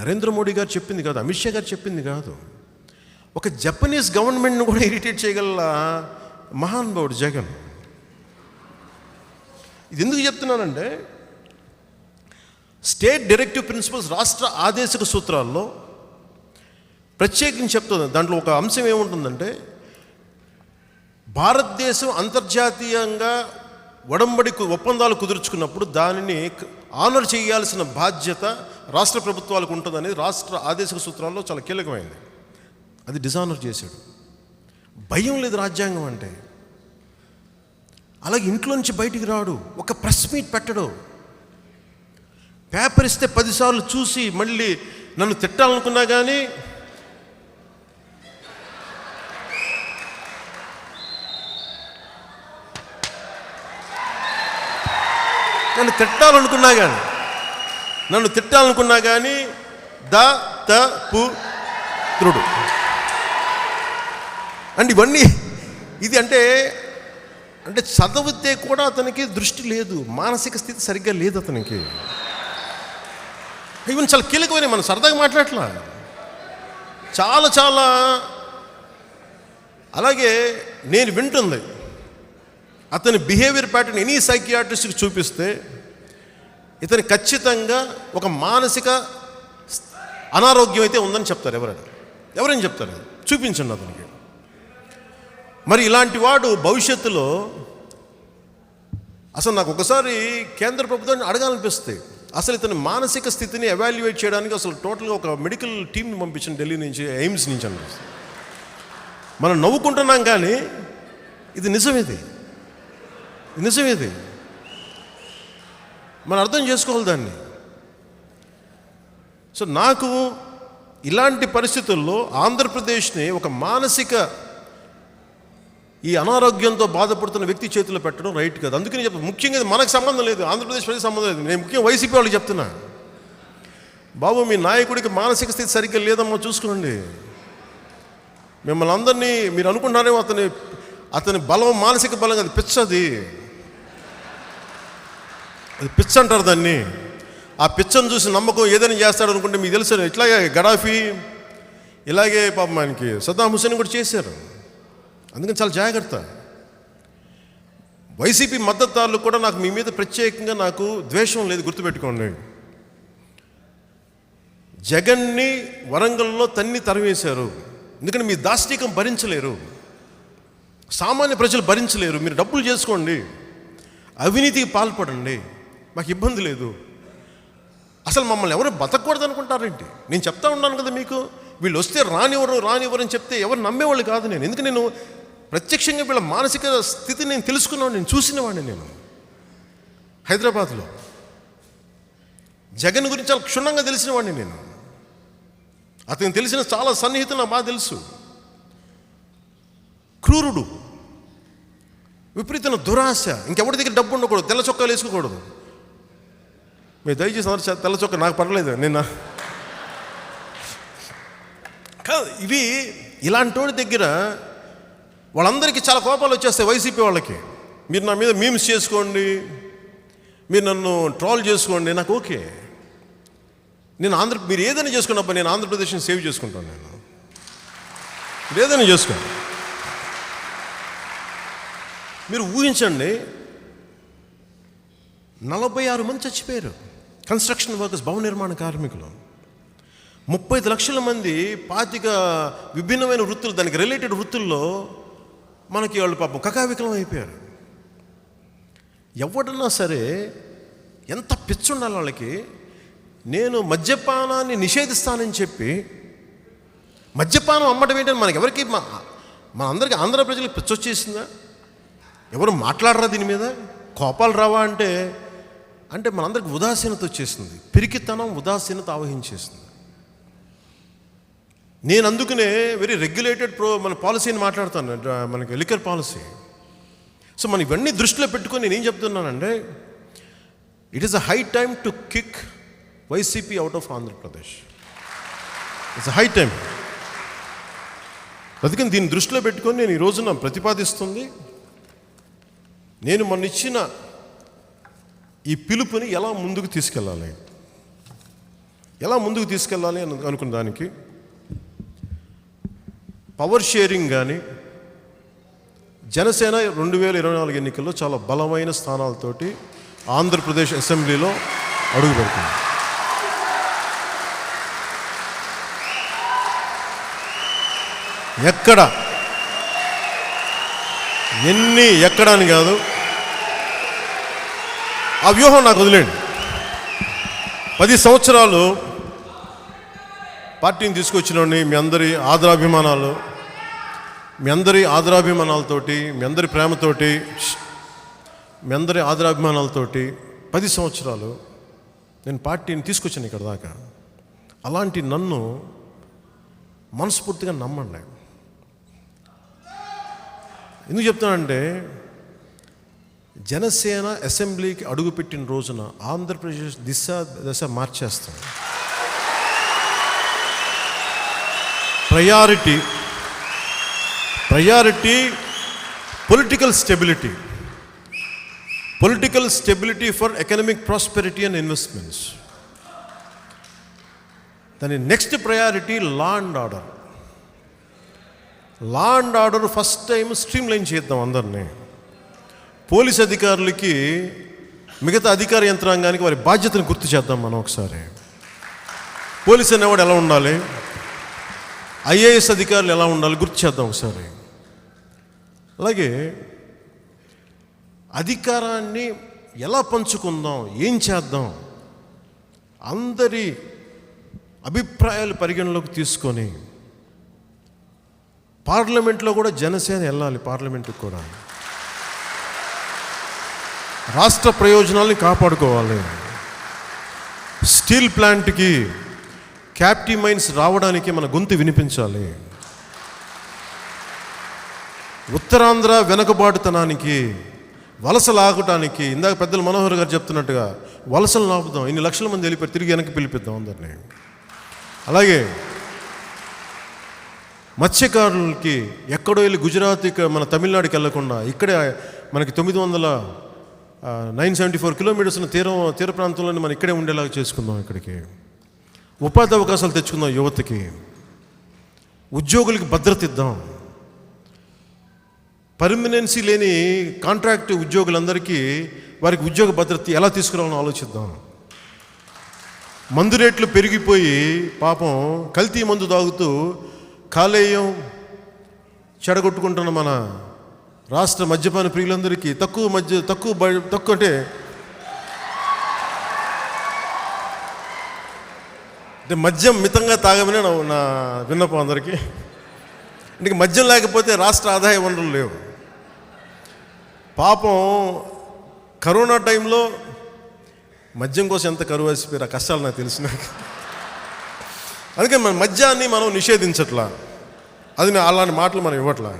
నరేంద్ర మోడీ గారు చెప్పింది కాదు, అమిత్ షా గారు చెప్పింది కాదు. ఒక జపనీస్ గవర్నమెంట్ను కూడా ఇరిటేట్ చేయగల మహానుభావుడు జగన్. ఇది ఎందుకు చెప్తున్నానంటే, స్టేట్ డైరెక్టివ్ ప్రిన్సిపల్స్, రాష్ట్ర ఆదేశిక సూత్రాల్లో ప్రత్యేకించి చెప్తుంది. దాంట్లో ఒక అంశం ఏముంటుందంటే, భారతదేశం అంతర్జాతీయంగా ఒప్పందాలు కుదుర్చుకున్నప్పుడు దానిని ఆనర్ చేయాల్సిన బాధ్యత రాష్ట్ర ప్రభుత్వాలకు ఉంటుందనేది రాష్ట్ర ఆదేశిక సూత్రాల్లో చాలా కీలకమైంది. అది డిజానర్ చేశాడు. భయం లేదు రాజ్యాంగం అంటే. అలాగే ఇంట్లో నుంచి బయటికి రాడు, ఒక ప్రెస్ మీట్ పెట్టడు, పేపర్ ఇస్తే 10 సార్లు చూసి మళ్ళీ నన్ను తిట్టాలనుకున్నా కానీ నన్ను తిట్టాలనుకున్నా కానీ త్రుడు అండ్ ఇవన్నీ. ఇది అంటే చదివితే కూడా అతనికి దృష్టి లేదు, మానసిక స్థితి సరిగ్గా లేదు అతనికి. ఇవన్నీ చాలా కీలకమైన, మనం సరదాగా మాట్లాడట్లా, చాలా చాలా. అలాగే నేను వింటుంది, అతని బిహేవియర్ ప్యాటర్న్ ఎనీ సైకియాట్రిస్ట్కి చూపిస్తే ఇతని ఖచ్చితంగా ఒక మానసిక అనారోగ్యం అయితే ఉందని చెప్తారు. ఎవరైనా చెప్తారు, చూపించండి అతనికి. మరి ఇలాంటి వాడు భవిష్యత్తులో అసలు నాకు ఒకసారి కేంద్ర ప్రభుత్వాన్ని అడగాలనిపిస్తుంది, అసలు ఇతని మానసిక స్థితిని ఎవాల్యుయేట్ చేయడానికి అసలు టోటల్గా ఒక మెడికల్ టీంని పంపించండి ఢిల్లీ నుంచి, ఎయిమ్స్ నుంచి అనిపిస్తుంది. మనం నవ్వుకుంటున్నాం కానీ ఇది నిజమేది. మనం అర్థం చేసుకోవాలి దాన్ని. సో నాకు ఇలాంటి పరిస్థితుల్లో ఆంధ్రప్రదేశ్ని ఒక మానసిక ఈ అనారోగ్యంతో బాధపడుతున్న వ్యక్తి చేతిలో పెట్టడం రైట్ కాదు. అందుకని చెప్పి ముఖ్యంగా మనకు సంబంధం లేదు, ఆంధ్రప్రదేశ్ ప్రజలకు సంబంధం లేదు. నేను ముఖ్యంగా వైసీపీ వాళ్ళకి చెప్తున్నా, బాబు మీ నాయకుడికి మానసిక స్థితి సరిగ్గా లేదమ్మా, చూసుకోండి. మిమ్మల్ని అందరినీ మీరు అనుకుంటున్నారేమో అతని బలం మానసిక బలం, అది పిచ్చ, అది పిచ్చ అంటారు దాన్ని. ఆ పిచ్చను చూసి నమ్మకం ఏదైనా చేస్తాడు అనుకుంటే మీకు తెలుసు, ఇట్లాగే గడాఫీ ఇలాగే పాపం ఆయనకి సద్దాం హుసేన్ కూడా చేశారు. అందుకని చాలా జాగ్రత్త. వైసీపీ మద్దతుదారులు కూడా నాకు మీ మీద ప్రత్యేకంగా నాకు ద్వేషం లేదు, గుర్తుపెట్టుకోండి. జగన్ని వరంగల్లో తన్ని తరివేశారు. ఎందుకంటే మీ దాష్టికం భరించలేరు, సామాన్య ప్రజలు భరించలేరు. మీరు డబ్బులు చేసుకోండి, అవినీతికి పాల్పడండి, మాకు ఇబ్బంది లేదు. అసలు మమ్మల్ని ఎవరు బతకూడదు అనుకుంటారేంటి? నేను చెప్తా ఉన్నాను కదా మీకు, వీళ్ళు వస్తే రానివ్వరు అని చెప్తే ఎవరు నమ్మేవాళ్ళు కాదు నేను. ఎందుకంటే నేను ప్రత్యక్షంగా వీళ్ళ మానసిక స్థితి నేను తెలుసుకున్నాను, నేను చూసినవాడిని. నేను హైదరాబాద్లో జగన్ గురించి చాలా క్షుణ్ణంగా తెలిసినవాడిని. నేను అతనికి తెలిసిన చాలా సన్నిహితులు నాకు బాగా తెలుసు. క్రూరుడు, విపరీతమైన దురాశ, ఇంకెవరి దగ్గర డబ్బు ఉండకూడదు, తెల్ల చొక్కాలు వేసుకోకూడదు. మీరు దయచేసి అందరూ తెల్ల చొక్కా, నాకు పర్లేదు నిన్న కాదు. ఇవి ఇలాంటి వాడి దగ్గర వాళ్ళందరికీ చాలా కోపాలు వచ్చేస్తాయి. వైసీపీ వాళ్ళకి, మీరు నా మీద మీమ్స్ చేసుకోండి, మీరు నన్ను ట్రోల్ చేసుకోండి, నాకు ఓకే. మీరు ఏదైనా చేసుకున్నప్పుడు నేను ఆంధ్రప్రదేశ్ని సేవ్ చేసుకుంటాను. మీరు ఏదైనా చేసుకోండి. మీరు ఊహించండి, 46 మంది చచ్చిపోయారు కన్స్ట్రక్షన్ వర్కర్స్, భవన నిర్మాణ కార్మికులు. 35 లక్షల మంది 25 విభిన్నమైన వృత్తులు, దానికి రిలేటెడ్ వృత్తుల్లో మనకి వాళ్ళు పాపం కకావికలం అయిపోయారు. ఎవడన్నా సరే ఎంత పిచ్చుండాలి వాళ్ళకి. నేను మద్యపానాన్ని నిషేధిస్తానని చెప్పి మద్యపానం అమ్మటం ఏంటని మనకి ఎవరికి, మన అందరికీ ఆంధ్ర ప్రజలకు పిచ్చొచ్చేసిందా? ఎవరు మాట్లాడరా దీని మీద? కోపాలు రావా అంటే మనందరికి ఉదాసీనత వచ్చేసింది, పిరికితనం, ఉదాసీనత ఆవహించేసింది. నేను అందుకనే వెరీ రెగ్యులేటెడ్ మన పాలసీని మాట్లాడతాను, మనకి లిక్కర్ పాలసీ. సో మనం ఇవన్నీ దృష్టిలో పెట్టుకొని నేను ఏం చెప్తున్నానంటే, it is a high time to kick YCP out of Andhra Pradesh. It's a high time. అందుకని దీన్ని దృష్టిలో పెట్టుకొని నేను ఈ రోజున ప్రతిపాదిస్తుంది, నేను మొన్న ఇచ్చిన ఈ పిలుపుని ఎలా ముందుకు తీసుకెళ్ళాలి అని అనుకున్న దానికి పవర్ షేరింగ్ కానీ, జనసేన 2024 ఎన్నికల్లో చాలా బలమైన స్థానాలతోటి ఆంధ్రప్రదేశ్ అసెంబ్లీలో అడుగు పెడుతుంది. ఎక్కడ అని కాదు, ఆ వ్యూహం నాకు వదిలేండి. 10 సంవత్సరాలు పార్టీని తీసుకొచ్చినోడిని, మీ అందరి ఆదరాభిమానాలతోటి, మీ అందరి ప్రేమతోటి, మీ అందరి ఆదరాభిమానాలతోటి 10 సంవత్సరాలు నేను పార్టీని తీసుకొచ్చాను ఇక్కడ దాకా. అలాంటి నన్ను మనస్ఫూర్తిగా నమ్మండి. ఎందుకు చెప్తానంటే, జనసేన అసెంబ్లీకి అడుగుపెట్టిన రోజున ఆంధ్రప్రదేశ్ దశ మార్చేస్తాం. Priority political stability for economic prosperity and investments. దాని next priority law and order first time stream line చేద్దాం అందరినీ. పోలీస్ అధికారులకి, మిగతా అధికార యంత్రాంగానికి వారి బాధ్యతను గుర్తు చేద్దాం మనం ఒకసారి. పోలీస్ అనేవాడు ఎలా ఉండాలి, ఐఏఎస్ అధికారులు ఎలా ఉండాలి గుర్తు చేద్దాం ఒకసారి. అలాగే అధికారాన్ని ఎలా పంచుకుందాం, ఏం చేద్దాం, అందరి అభిప్రాయాలు పరిగణలోకి తీసుకొని పార్లమెంట్లో కూడా జనసేన వెళ్ళాలి. పార్లమెంటుకు కూడా రాష్ట్ర ప్రయోజనాల్ని కాపాడుకోవాలి. స్టీల్ ప్లాంట్కి క్యాప్టివ్ మైన్స్ రావడానికి మన గొంతు వినిపించాలి. ఉత్తరాంధ్ర వెనకబాటుతనానికి, వలసలు ఆగటానికి, ఇందాక పెద్దలు మనోహర్ గారు చెప్తున్నట్టుగా వలసలు ఆపుదాం. ఇన్ని లక్షల మంది వెళ్ళిపోయి తిరిగి వెనక్కి పిలిపిద్దాం అందరినీ. అలాగే మత్స్యకారులకి ఎక్కడో వెళ్ళి గుజరాత్, మన తమిళనాడుకి వెళ్లకుండా ఇక్కడే మనకి 974 కిలోమీటర్స్ తీర ప్రాంతంలోనే మనం ఇక్కడే ఉండేలాగా చేసుకుందాం. ఇక్కడికి ఉపాధి అవకాశాలు తెచ్చుకుందాం యువతకి. ఉద్యోగులకి భద్రత ఇద్దాం. పర్మనెన్సీ లేని కాంట్రాక్ట్ ఉద్యోగులందరికీ వారికి ఉద్యోగ భద్రత ఎలా తీసుకురావాలని ఆలోచిద్దాం. మందు రేట్లు పెరిగిపోయి పాపం కల్తీ మందు తాగుతూ కాలేయం చెడగొట్టుకుంటున్న మన రాష్ట్ర మద్యపాన ప్రియులందరికీ తక్కువ అంటే మద్యం మితంగా తాగమని నా విన్నపం అందరికీ. అంటే మద్యం లేకపోతే రాష్ట్ర ఆదాయ వనరులు లేవు. పాపం కరోనా టైంలో మద్యం కోసం ఎంత కరువు వేసిపోయారు, ఆ కష్టాలు నాకు తెలిసిన. అందుకే మన మద్యాన్ని మనం నిషేధించట్లా, అది అలాంటి మాటలు మనం ఇవ్వట్లా.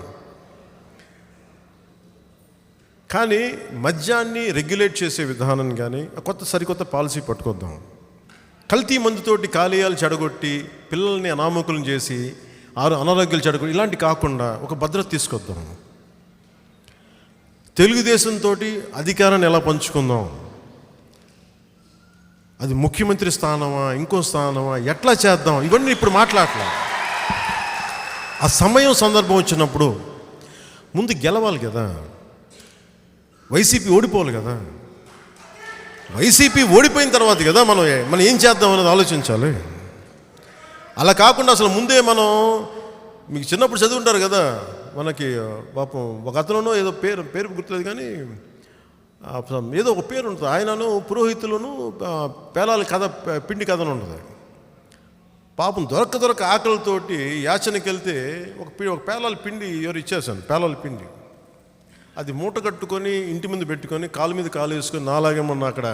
కానీ మద్యాన్ని రెగ్యులేట్ చేసే విధానం కానీ సరికొత్త పాలసీ పట్టుకొద్దాం. కల్తీ మందుతోటి కాలేయాలు చెడగొట్టి పిల్లల్ని అనామకులను చేసి అనారోగ్యాలు చెడగొట్టి ఇలాంటి కాకుండా ఒక భద్రత తీసుకొద్దాం. తెలుగుదేశంతో అధికారాన్ని ఎలా పంచుకుందాం, అది ముఖ్యమంత్రి స్థానమా ఇంకో స్థానమా ఎట్లా చేద్దాం, ఇవన్నీ ఇప్పుడు మాట్లాడలే. ఆ సమయం సందర్భం వచ్చినప్పుడు ముందు గెలవాలి కదా, వైసీపీ ఓడిపోవాలి కదా. వైసీపీ ఓడిపోయిన తర్వాత కదా మనం ఏం చేద్దాం అనేది ఆలోచించాలి. అలా కాకుండా అసలు ముందే మనం, మీకు చిన్నప్పుడు చదువుంటారు కదా, మనకి పాపం ఒక అతను ఏదో పేరు గుర్తులేదు కానీ ఏదో ఒక పేరు ఉంటుంది, ఆయనను పురోహితులను పేలాల కథ పిండి కథను ఉంటుంది. పాపం దొరక ఆకలితోటి యాచనకి వెళ్తే ఒక పేలాల పిండి ఎవరు ఇచ్చేసాను, పేలాల పిండి అది మూట కట్టుకొని ఇంటి ముందు పెట్టుకొని కాలు మీద కాలు వేసుకొని నాలాగే మొన్న అక్కడ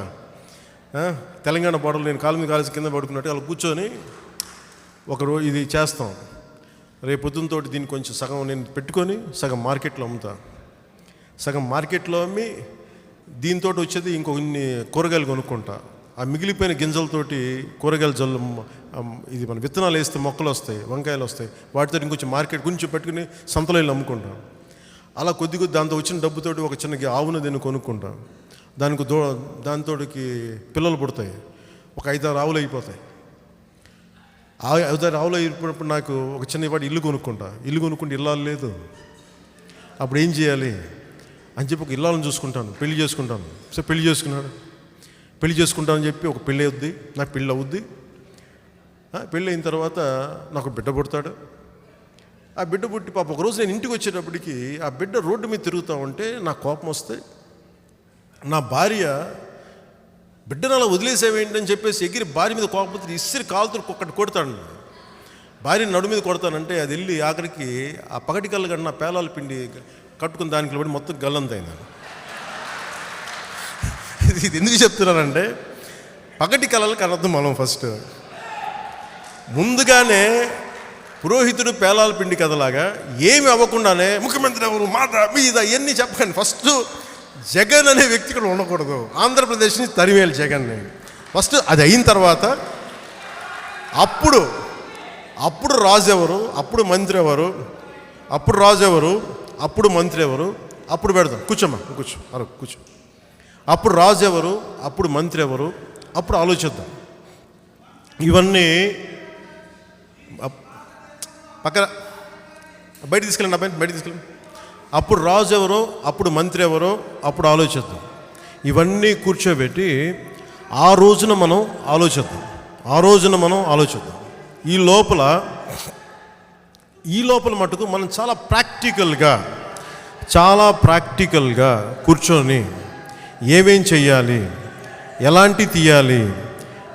తెలంగాణ బోర్డర్లో నేను కాలు మీద కాలు వేసి కింద పడుకున్నట్టు అలా కూర్చొని ఒకరోజు ఇది చేస్తాం. రేపు పొద్దున్నతో దీన్ని కొంచెం సగం నేను పెట్టుకొని సగం మార్కెట్లో అమ్ముతా, సగం మార్కెట్లో అమ్మి దీంతో వచ్చేది ఇంకొన్ని కూరగాయలు కొనుక్కుంటా. ఆ మిగిలిపోయిన గింజలతోటి కూరగాయల జల్లు ఇది మన విత్తనాలు వేస్తే మొక్కలు వస్తాయి, వంకాయలు వస్తాయి, వాటితో ఇంకొంచెం మార్కెట్ కొంచెం పెట్టుకుని సంతలో వెళ్ళి అమ్ముకుంటాం. అలా కొద్ది దాంతో వచ్చిన డబ్బుతోటి ఒక చిన్న ఆవును దీన్ని కొనుక్కుంటాం. దాంతోటికి పిల్లలు పుడతాయి, ఒక 5-6 ఆవులు అయిపోతాయి. 5-6 ఆవులు అయిపోయినప్పుడు నాకు ఒక చిన్నపాటి ఇల్లు కొనుక్కుంటా. ఇల్లు కొనుక్కుంటే ఇల్లాలు లేదు, అప్పుడు ఏం చేయాలి అని చెప్పి ఒక ఇల్లాలను చూసుకుంటాను, పెళ్లి చేసుకుంటాను. సో పెళ్లి చేసుకుంటానని చెప్పి ఒక పెళ్ళి అవుద్ది, నాకు పెళ్ళి అవుద్ది. పెళ్ళి అయిన తర్వాత నాకు బిడ్డ పుడతాడు. ఆ బిడ్డ పుట్టి పాప ఒకరోజు నేను ఇంటికి వచ్చేటప్పటికి ఆ బిడ్డ రోడ్డు మీద తిరుగుతూ ఉంటే నాకు కోపం వస్తే, నా భార్య బిడ్డను అలా వదిలేసేవేంటని చెప్పేసి ఎగిరి భార్య మీద కోపం ఇసిరి కాలుతో ఒక్కటి కొడతాను. భార్య నడు మీద కొడతానంటే అది వెళ్ళి ఆఖరికి ఆ పగటి కళ్ళు కన్నా పేలాల పిండి కట్టుకుని దానికి పడి మొత్తం గల్లంతైంది. ఇది ఎందుకు చెప్తున్నానంటే పగటి కళలకు అనర్థం. మనం ఫస్ట్ ముందుగానే పురోహితుడు పేలాల పిండి కథలాగా ఏమి అవ్వకుండానే ముఖ్యమంత్రి ఎవరు మాట మీద ఇవన్నీ చెప్పకండి. ఫస్ట్ జగన్ అనే వ్యక్తి కూడా ఉండకూడదు. ఆంధ్రప్రదేశ్ని తరిమేయాలి జగన్ని ఫస్ట్. అది అయిన తర్వాత అప్పుడు రాజు ఎవరు, అప్పుడు మంత్రి ఎవరు, అప్పుడు రాజు ఎవరు, అప్పుడు మంత్రి ఎవరు, అప్పుడు పెడదాం. కూర్చోమ్మా కూర్చో. అప్పుడు రాజు ఎవరు, అప్పుడు మంత్రి ఎవరు, అప్పుడు ఆలోచిద్దాం. ఇవన్నీ పక్కన బయట తీసుకెళ్ళండి. అప్పుడు రాజు ఎవరో, అప్పుడు మంత్రి ఎవరో, అప్పుడు ఆలోచిద్దాం. ఇవన్నీ కూర్చోబెట్టి ఆ రోజున మనం ఆలోచిద్దాం. ఈ లోపల మటుకు మనం చాలా ప్రాక్టికల్గా కూర్చొని ఏమేం చెయ్యాలి, ఎలాంటి తీయాలి,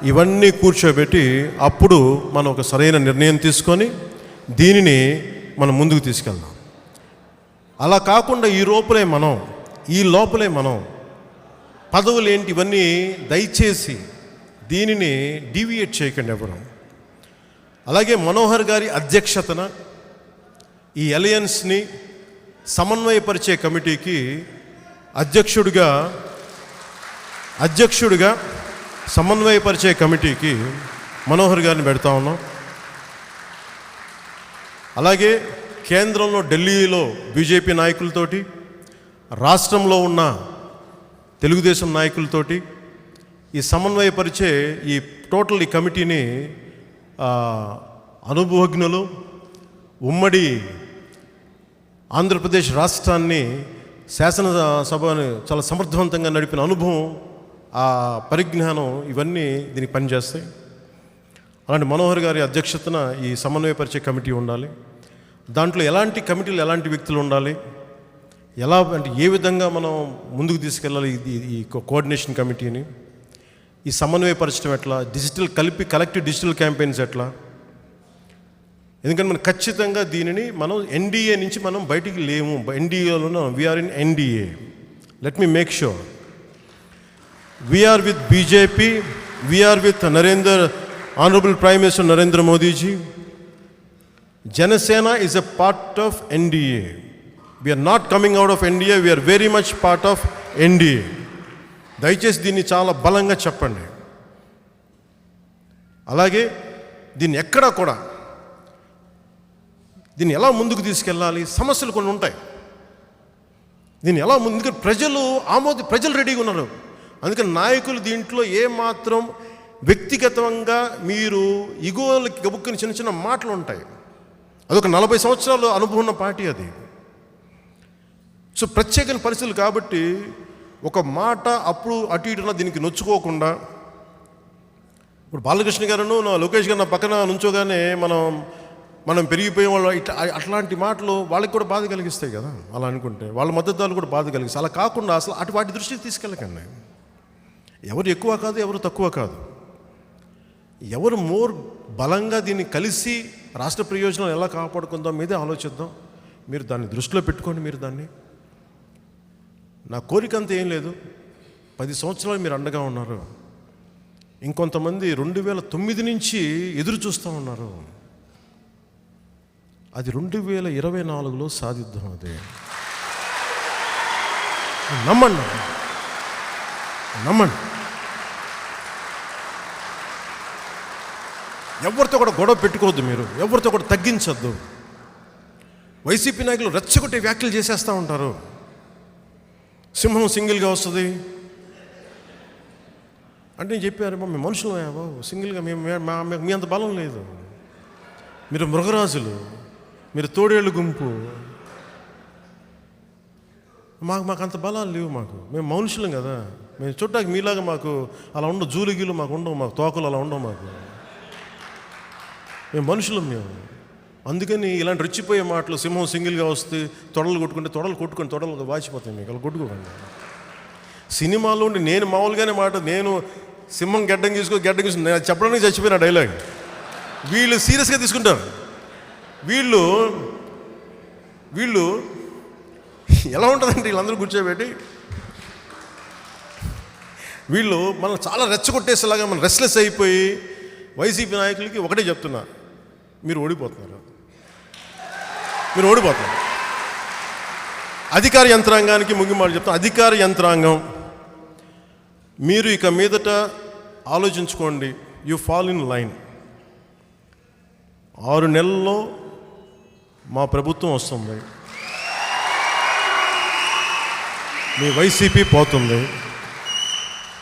ఇవన్నీ కూర్చోబెట్టి అప్పుడు మనం ఒక సరైన నిర్ణయం తీసుకొని దీనిని మనం ముందుకు తీసుకెళ్దాం. అలా కాకుండా ఈ లోపలే మనం పదవులు ఏంటి ఇవన్నీ దయచేసి దీనిని డీవియేట్ చేయకండి ఎవరు. అలాగే మనోహర్ గారి అధ్యక్షతన ఈ అలయన్స్ని సమన్వయపరిచే కమిటీకి అధ్యక్షుడిగా సమన్వయపరిచే కమిటీకి మనోహర్ గారిని పెడతా ఉన్నాం. అలాగే కేంద్రంలో ఢిల్లీలో బీజేపీ నాయకులతోటి, రాష్ట్రంలో ఉన్న తెలుగుదేశం నాయకులతోటి ఈ సమన్వయపరిచే ఈ కమిటీని అనుభవజ్ఞులు, ఉమ్మడి ఆంధ్రప్రదేశ్ రాష్ట్రాన్ని శాసనసభని చాలా సమర్థవంతంగా నడిపిన అనుభవం, ఆ పరిజ్ఞానం ఇవన్నీ దీనికి పనిచేస్తాయి. అలాంటి మనోహర్ గారి అధ్యక్షతన ఈ సమన్వయపరిచే కమిటీ ఉండాలి. దాంట్లో ఎలాంటి కమిటీలు, ఎలాంటి వ్యక్తులు ఉండాలి, ఎలా అంటే ఏ విధంగా మనం ముందుకు తీసుకెళ్ళాలి ఈ కోఆర్డినేషన్ కమిటీని, ఈ సమన్వయపరచడం ఎట్లా, కలెక్టివ్ డిజిటల్ క్యాంపెయిన్స్ ఎట్లా. ఎందుకంటే మనం ఖచ్చితంగా దీనిని మనం ఎన్డీఏ నుంచి మనం బయటికి లేము. ఎన్డీఏలో we are in NDA. Let me make sure we are with BJP, we are with honourable prime minister Narendra Modiji. Janasena is a part of NDA. We are not coming out of NDA, we are very much part of NDA. దయచేసి దీన్ని చాలా బలంగా చెప్పండి. అలాగే దీన్ని ఎక్కడా కూడా దీన్ని ఎలా ముందుకు తీసుకెళ్ళాలి, సమస్యలు కొన్ని ఉంటాయి. దీన్ని ఎలా ముందుకు ప్రజలు రెడీగా ఉన్నారు. అందుకని నాయకులు దీంట్లో ఏమాత్రం వ్యక్తిగతంగా మీరు ఇగోలకి గబుక్కుని చిన్న చిన్న మాటలు ఉంటాయి. అదొక 40 సంవత్సరాలు అనుభవం ఉన్న పార్టీ అది. సో ప్రత్యేకమైన పరిస్థితులు కాబట్టి ఒక మాట అప్పుడు అటు ఇటున దీనికి నొచ్చుకోకుండా, ఇప్పుడు బాలకృష్ణ గారును లోకేష్ గారు నా పక్కన నుంచోగానే మనం పెరిగిపోయే వాళ్ళు అట్లాంటి మాటలు వాళ్ళకి కూడా బాధ కలిగిస్తాయి కదా. అలా అనుకుంటే వాళ్ళ మద్దతుదారులు కూడా బాధ కలిగిస్తాయి. అలా కాకుండా అసలు వాటి దృష్టికి తీసుకెళ్ళకండి. ఎవరు ఎక్కువ కాదు, ఎవరు తక్కువ కాదు. ఎవరు మోర్ బలంగా దీన్ని కలిసి రాష్ట్ర ప్రయోజనాలు ఎలా కాపాడుకుందాం మీదే ఆలోచిద్దాం. మీరు దాన్ని దృష్టిలో పెట్టుకోండి. మీరు దాన్ని, నా కోరిక అంతా ఏం లేదు. 10 సంవత్సరాలు మీరు అండగా ఉన్నారు. ఇంకొంతమంది 2009 నుంచి ఎదురు చూస్తూ ఉన్నారు. అది 2024లో సాధిద్దాం. అదే నమ్మండి. ఎవరితో కూడా గొడవ పెట్టుకోవద్దు. మీరు ఎవరితో కూడా తగ్గించొద్దు. వైసీపీ నాయకులు రెచ్చగొట్టే వ్యాఖ్యలు చేసేస్తూ ఉంటారు. సింహం సింగిల్గా వస్తుంది అంటే నేను చెప్పారు, మేము మనుషులు సింగిల్గా మీ అంత బలం లేదు. మీరు మృగరాజులు, మీరు తోడేళ్ళు గుంపు. మాకు అంత బలాలు లేవు. మేము మనుషులం కదా. మేము చుట్టాకి మీలాగా మాకు అలా ఉండవు. జూలిగీలు మాకు ఉండవు, మాకు తోకలు అలా ఉండవు. మేము మనుషులం. అందుకని ఇలాంటి రెచ్చిపోయే మాటలు, సింహం సింగిల్గా వస్తే తొడలు కొట్టుకొని తొడలు వాచిపోతాయి. మీకు అలా కొట్టుకోకండి. సినిమాలో ఉండి నేను మామూలుగానే నేను సింహం గడ్డం తీసుకొని నేను చెప్పడానికి చచ్చిపోయిన డైలాగ్ వీళ్ళు సీరియస్గా తీసుకుంటారు. వీళ్ళు ఎలా ఉంటుందంటే వీళ్ళందరూ కూర్చోబెట్టి వీళ్ళు మనం చాలా రెచ్చగొట్టేసేలాగా మనం రెస్లెస్ అయిపోయి వైసీపీ నాయకులకి ఒకటే చెప్తున్నా, మీరు ఓడిపోతున్నారు. అధికార యంత్రాంగానికి ముగింపు చెప్తాను. అధికార యంత్రాంగం, మీరు ఇక మీదట ఆలోచించుకోండి. You fall in line. 6 నెలల్లో మా ప్రభుత్వం వస్తుంది. మీ వైసీపీ పోతుంది.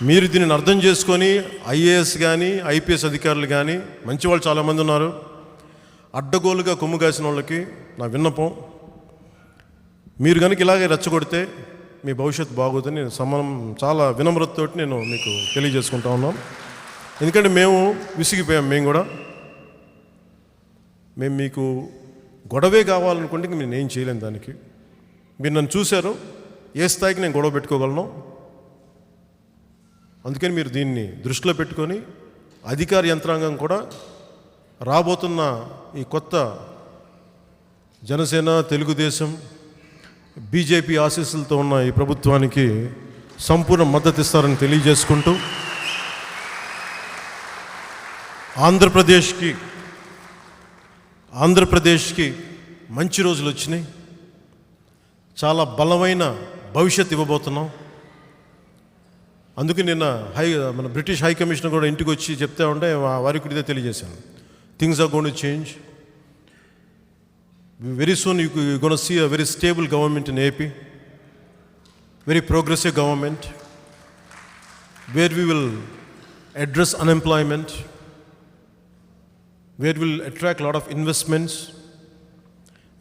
మీరు దీనిని అర్థం చేసుకొని ఐఏఎస్ కానీ ఐపీఎస్ అధికారులు కానీ మంచి వాళ్ళు చాలామంది ఉన్నారు. అడ్డగోలుగా కొమ్ము కాసిన వాళ్ళకి నా విన్నపం, మీరు కనుక ఇలాగే రెచ్చగొడితే మీ భవిష్యత్తు బాగోదని చాలా వినమ్రతతోటి నేను మీకు తెలియజేసుకుంటా ఉన్నాం. ఎందుకంటే మేము విసిగిపోయాం. మేము మీకు గొడవే కావాలనుకుంటే మేము ఏం చేయలేము దానికి. మీరు నన్ను చూశారు, ఏ స్థాయికి నేను గొడవ పెట్టుకోగలను. అందుకని మీరు దీన్ని దృష్టిలో పెట్టుకొని అధికార యంత్రాంగం కూడా రాబోతున్న ఈ కొత్త జనసేన, తెలుగుదేశం, బీజేపీ ఆశీస్సులతో ఉన్న ఈ ప్రభుత్వానికి సంపూర్ణ మద్దతు ఇస్తారని తెలియజేసుకుంటూ, ఆంధ్రప్రదేశ్కి మంచి రోజులు వచ్చినాయి. చాలా బలమైన భవిష్యత్తు ఇవ్వబోతున్నాం. అందుకే నిన్న మన బ్రిటిష్ హై కమిషనర్ కూడా ఇంటికి వచ్చి చెప్తా ఉంటే వారికి ఇదే తెలియజేశాను. Things are going to change. Very soon you're going to see a very stable government in AP, very progressive government, where we will address unemployment, where we will attract a lot of investments,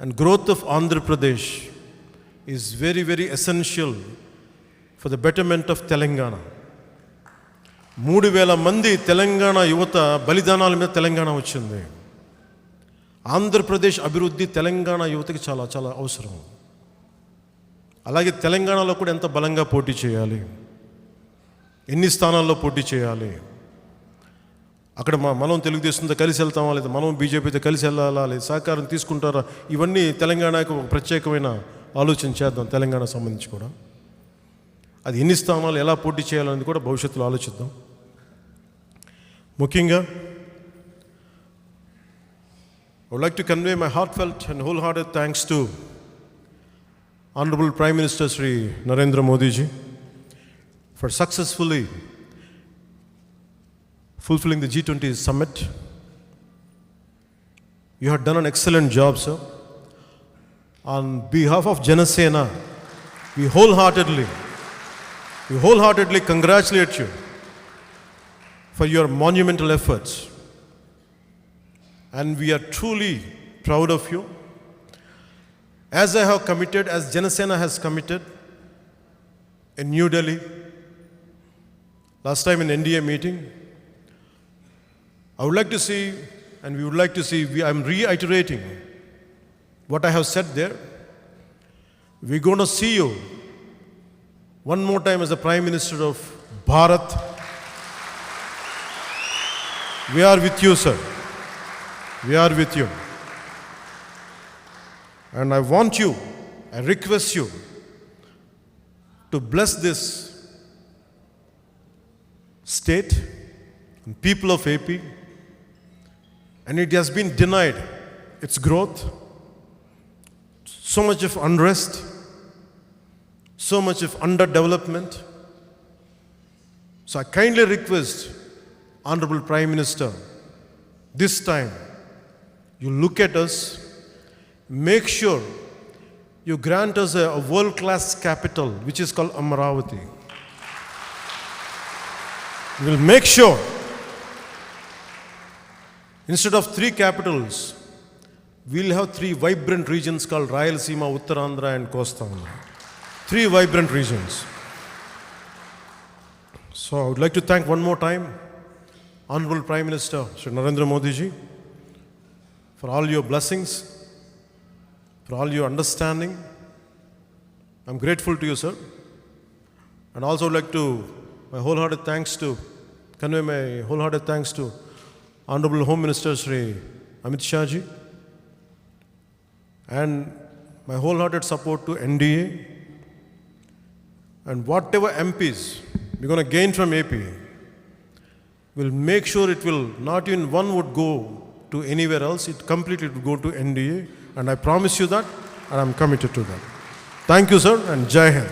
and growth of Andhra Pradesh is very, very essential for the betterment of Telangana. 3,000 మంది తెలంగాణ యువత బలిదానాల మీద తెలంగాణ వచ్చింది. ఆంధ్రప్రదేశ్ అభివృద్ధి తెలంగాణ యువతకి చాలా చాలా అవసరం. అలాగే తెలంగాణలో కూడా ఎంత బలంగా పోటీ చేయాలి, ఎన్ని స్థానాల్లో పోటీ చేయాలి, అక్కడ మనం తెలుగుదేశంతో కలిసి వెళ్తామా లేదా మనం బీజేపీతో కలిసి వెళ్ళాలా లేదా సహకారం తీసుకుంటారా, ఇవన్నీ తెలంగాణకు ఒక ప్రత్యేకమైన ఆలోచన చేద్దాం. తెలంగాణ సంబంధించి కూడా అది ఎన్ని స్థానాలు ఎలా పోటీ చేయాలనేది కూడా భవిష్యత్తులో ఆలోచిద్దాం. ముఖ్యంగా I would like to convey my heartfelt and wholehearted thanks to Honorable Prime Minister Shri Narendra Modi ji for successfully fulfilling the G20 summit. You have done an excellent job, sir. On behalf of Janasena, we wholeheartedly congratulate you for your monumental efforts. And we are truly proud of you. As I have committed, as Janasena has committed in New Delhi, last time in NDA meeting, I would like to see, and we would like to see, I'm reiterating what I have said there. We're going to see you one more time as the Prime Minister of Bharat. We are with you, sir. We are with you. And I want you, I request you to bless this state and people of AP. And it has been denied its growth. So much of unrest, so much of underdevelopment. So I kindly request Honorable Prime Minister, this time you look at us, make sure you grant us a world-class capital which is called Amaravati. We will make sure instead of 3 capitals, we'll have 3 vibrant regions called Rayalaseema, Uttarandhra and Costa Andhra. 3 vibrant regions. So I would like to thank one more time Honorable Prime Minister Shri Narendra Modi ji for all your blessings, for all your understanding. I'm grateful to you, sir. And also would like to convey my wholehearted thanks to Honorable Home Minister Shri Amit Shah ji, and my wholehearted support to NDA, and whatever MPs we're going to gain from AP, we'll make sure it will not even one would go to anywhere else, it completely would go to NDA, and I promise you that, and I'm committed to that. Thank you, sir, and Jai Hind.